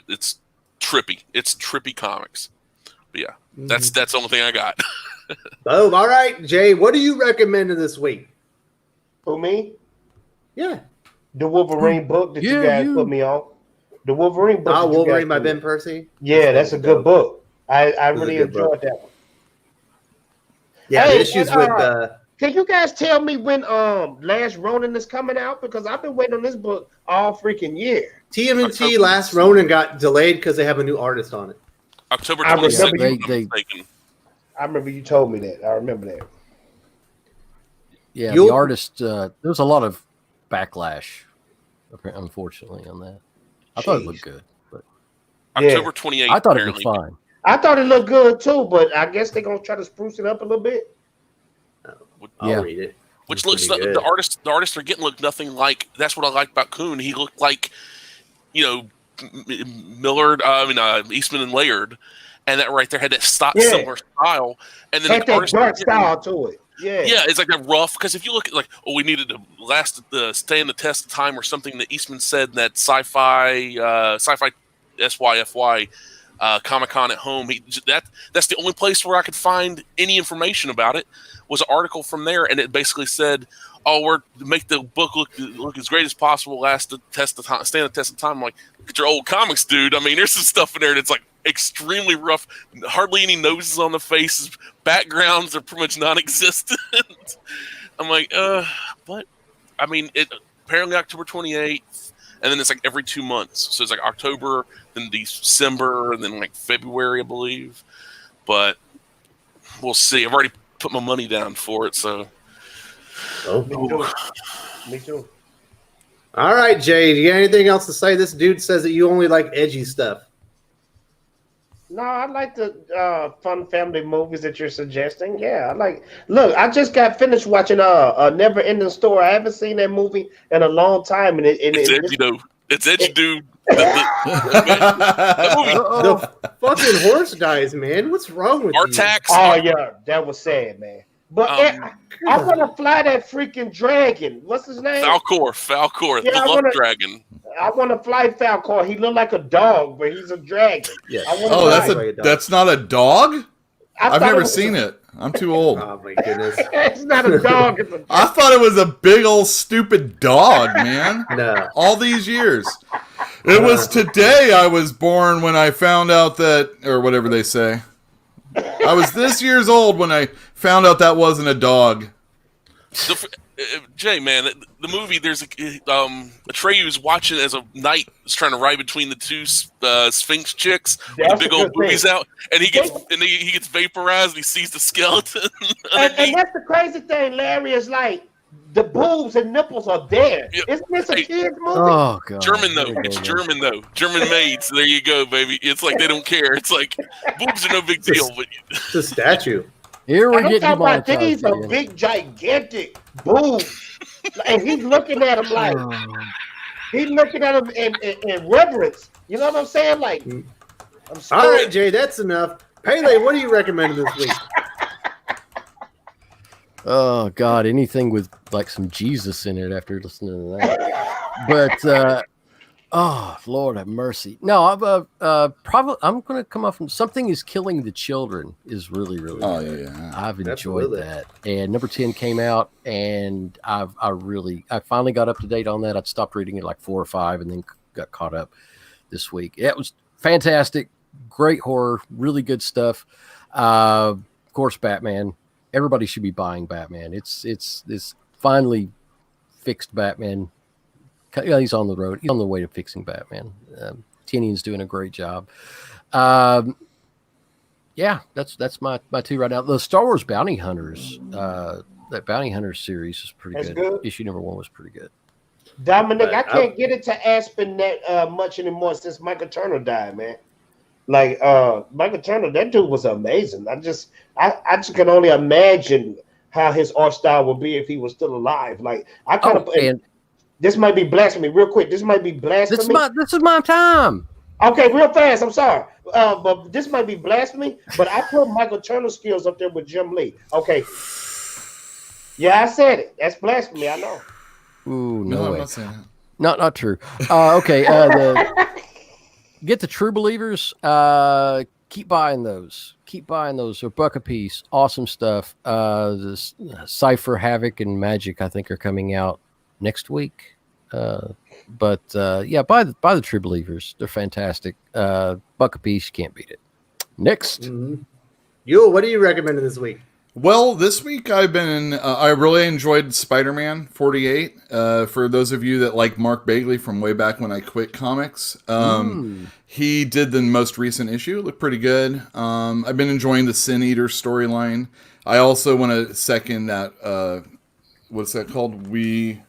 It's trippy. It's trippy comics. But yeah, that's the only thing I got. Boom. All right, Jay, what are you recommending this week? For me? Yeah. The Wolverine book that you guys put me on. The Wolverine book. Wolverine by Ben Percy. Yeah, that's a good book. I really enjoyed that one. Yeah, the issues with can you guys tell me when Last Ronin is coming out? Because I've been waiting on this book all freaking year. TMNT Last Ronin got delayed because they have a new artist on it. October 22nd. I remember you told me that. I remember that. Yeah, the artist, there was a lot of backlash, unfortunately, on that. I thought it looked good. But October 28th. I thought it looked fine. I thought it looked good too, but I guess they're going to try to spruce it up a little bit. I'll read it. Which looks, the artists are getting look nothing like, that's what I like about Kuhn. He looked like, Millard, Eastman and Laird. And that right there had that similar style. And then had that dark style to it. Yeah, it's like a rough, because if you look at we needed to stand the test of time, or something that Eastman said in that sci-fi SYFY Comic-Con at home. That's the only place where I could find any information about it, was an article from there, and it basically said, we're to make the book look as great as possible, stand the test of time. I'm like, look at your old comics, dude. I mean, there's some stuff in there that's like extremely rough, hardly any noses on the faces, backgrounds are pretty much non-existent. I'm like, but I mean, it apparently October 28th, and then it's like every 2 months. So it's like October, then December, and then like February, I believe. But we'll see. I've already put my money down for it, so. Me too. All right, Jay, do you got anything else to say? This dude says that you only like edgy stuff. No, I like the fun family movies that you're suggesting. Yeah, look, I just got finished watching a Never Ending Story. I haven't seen that movie in a long time, and it's edgy though. It's edgy, dude. The fucking horse dies, man. What's wrong with Artax? you? Oh yeah, that was sad, man. But I want to fly that freaking dragon. What's his name? Falcor, the love dragon. I want to fly Falcor. He looked like a dog, but he's a dragon. Yes. That's not a dog? I've never seen it. I'm too old. Oh my goodness. It's not a dog. It's a I thought it was a big old stupid dog, man. No. All these years. It was today I was born when I found out that, or whatever they say. I was this years old when I found out that wasn't a dog. Jay, man, the movie, there's Atreyu's watching as a knight is trying to ride between the two Sphinx chicks with the big old boobies out, and he gets vaporized and he sees the skeleton. and that's the crazy thing, Larry, is like the boobs and nipples are there. Yeah. Isn't this a kid's movie? Oh god. German though. It's German though. German made. So there you go, baby. It's like they don't care. It's like boobs are no big deal, but it's a statue. Here we're getting about these are big, gigantic boobs, and he's looking at him like he's looking at him in reverence. You know what I'm saying? Like, all right, Jay, that's enough. Pele, what do you recommend this week? Oh God, anything with like some Jesus in it after listening to that. But oh Lord have mercy. No, I'm gonna come off from Something Is Killing the Children is really good. Yeah. I've enjoyed that. And number 10 came out, and I finally got up to date on that. I'd stopped reading it like 4 or 5 and then got caught up this week. It was fantastic, great horror, really good stuff. Of course, Batman. Everybody should be buying Batman. It's this finally fixed Batman. He's on the road. He's on the way to fixing Batman. Tinian's doing a great job. Yeah, that's my 2 right now. The Star Wars Bounty Hunters that Bounty Hunter series was pretty good. Issue number 1 was pretty good. Dominic, I can't get into Aspen that much anymore since Michael Turner died, man. Like Michael Turner, that dude was amazing. I just can only imagine how his art style would be if he was still alive. Like I kind of this might be blasphemy, real quick. This might be blasphemy. This is my time. Okay, real fast. I'm sorry, but this might be blasphemy. But I put Michael Turner's skills up there with Jim Lee. Okay, yeah, I said it. That's blasphemy. I know. Ooh, no way. I'm not saying that. Not true. Okay, get the True Believers. Keep buying those. They're $1 a piece. Awesome stuff. This Cypher, Havoc, and Magic, I think, are coming out next week. But yeah, buy the True Believers. They're fantastic. $1 a piece. You can't beat it. Next. Mm-hmm. Yule, what are you recommending this week? Well, this week I've been I really enjoyed Spider-Man 48. For those of you that like Mark Bagley from way back when I quit comics, he did the most recent issue. It looked pretty good. I've been enjoying the Sin Eater storyline. I also want to second that. What's that called? We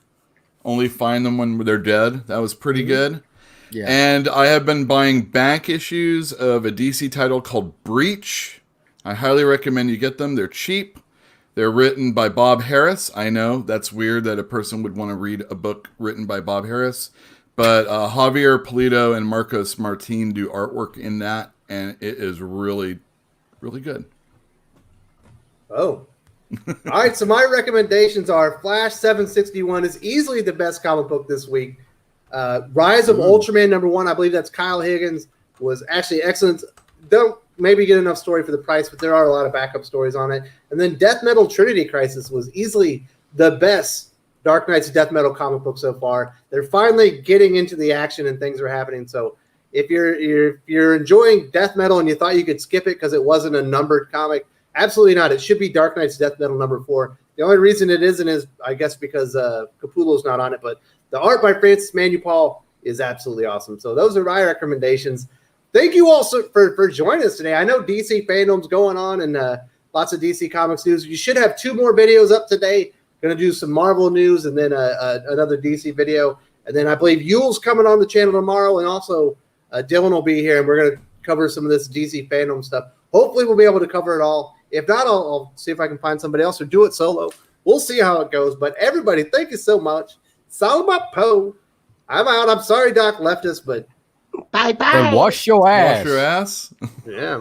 only find them when they're dead. That was pretty good. Yeah. And I have been buying back issues of a DC title called Breach. I highly recommend you get them. They're cheap. They're written by Bob Harris. I know that's weird that a person would want to read a book written by Bob Harris, but Javier Polito and Marcos Martin do artwork in that, and it is really, really good. Oh. All right, so my recommendations are Flash 761 is easily the best comic book this week. Rise of Ultraman #1, I believe that's Kyle Higgins, was actually excellent. Don't maybe get enough story for the price, but there are a lot of backup stories on it. And then Death Metal Trinity Crisis was easily the best Dark Knight's Death Metal comic book so far. They're finally getting into the action and things are happening. So if you're enjoying Death Metal and you thought you could skip it because it wasn't a numbered comic, absolutely not. It should be Dark Knight's Death Metal #4. The only reason it isn't is, I guess, because Capullo's not on it. But the art by Francis Manupal is absolutely awesome. So those are my recommendations. Thank you all for joining us today. I know DC fandom's going on and lots of DC Comics news. You should have 2 more videos up today. Going to do some Marvel news and then another DC video. And then I believe Yule's coming on the channel tomorrow. And also Dylan will be here. And we're going to cover some of this DC fandom stuff. Hopefully we'll be able to cover it all. If not, I'll see if I can find somebody else or do it solo. We'll see how it goes. But everybody, thank you so much. Salamat po. I'm out. I'm sorry Doc left us, but bye-bye. And wash your ass. Wash your ass. Yeah.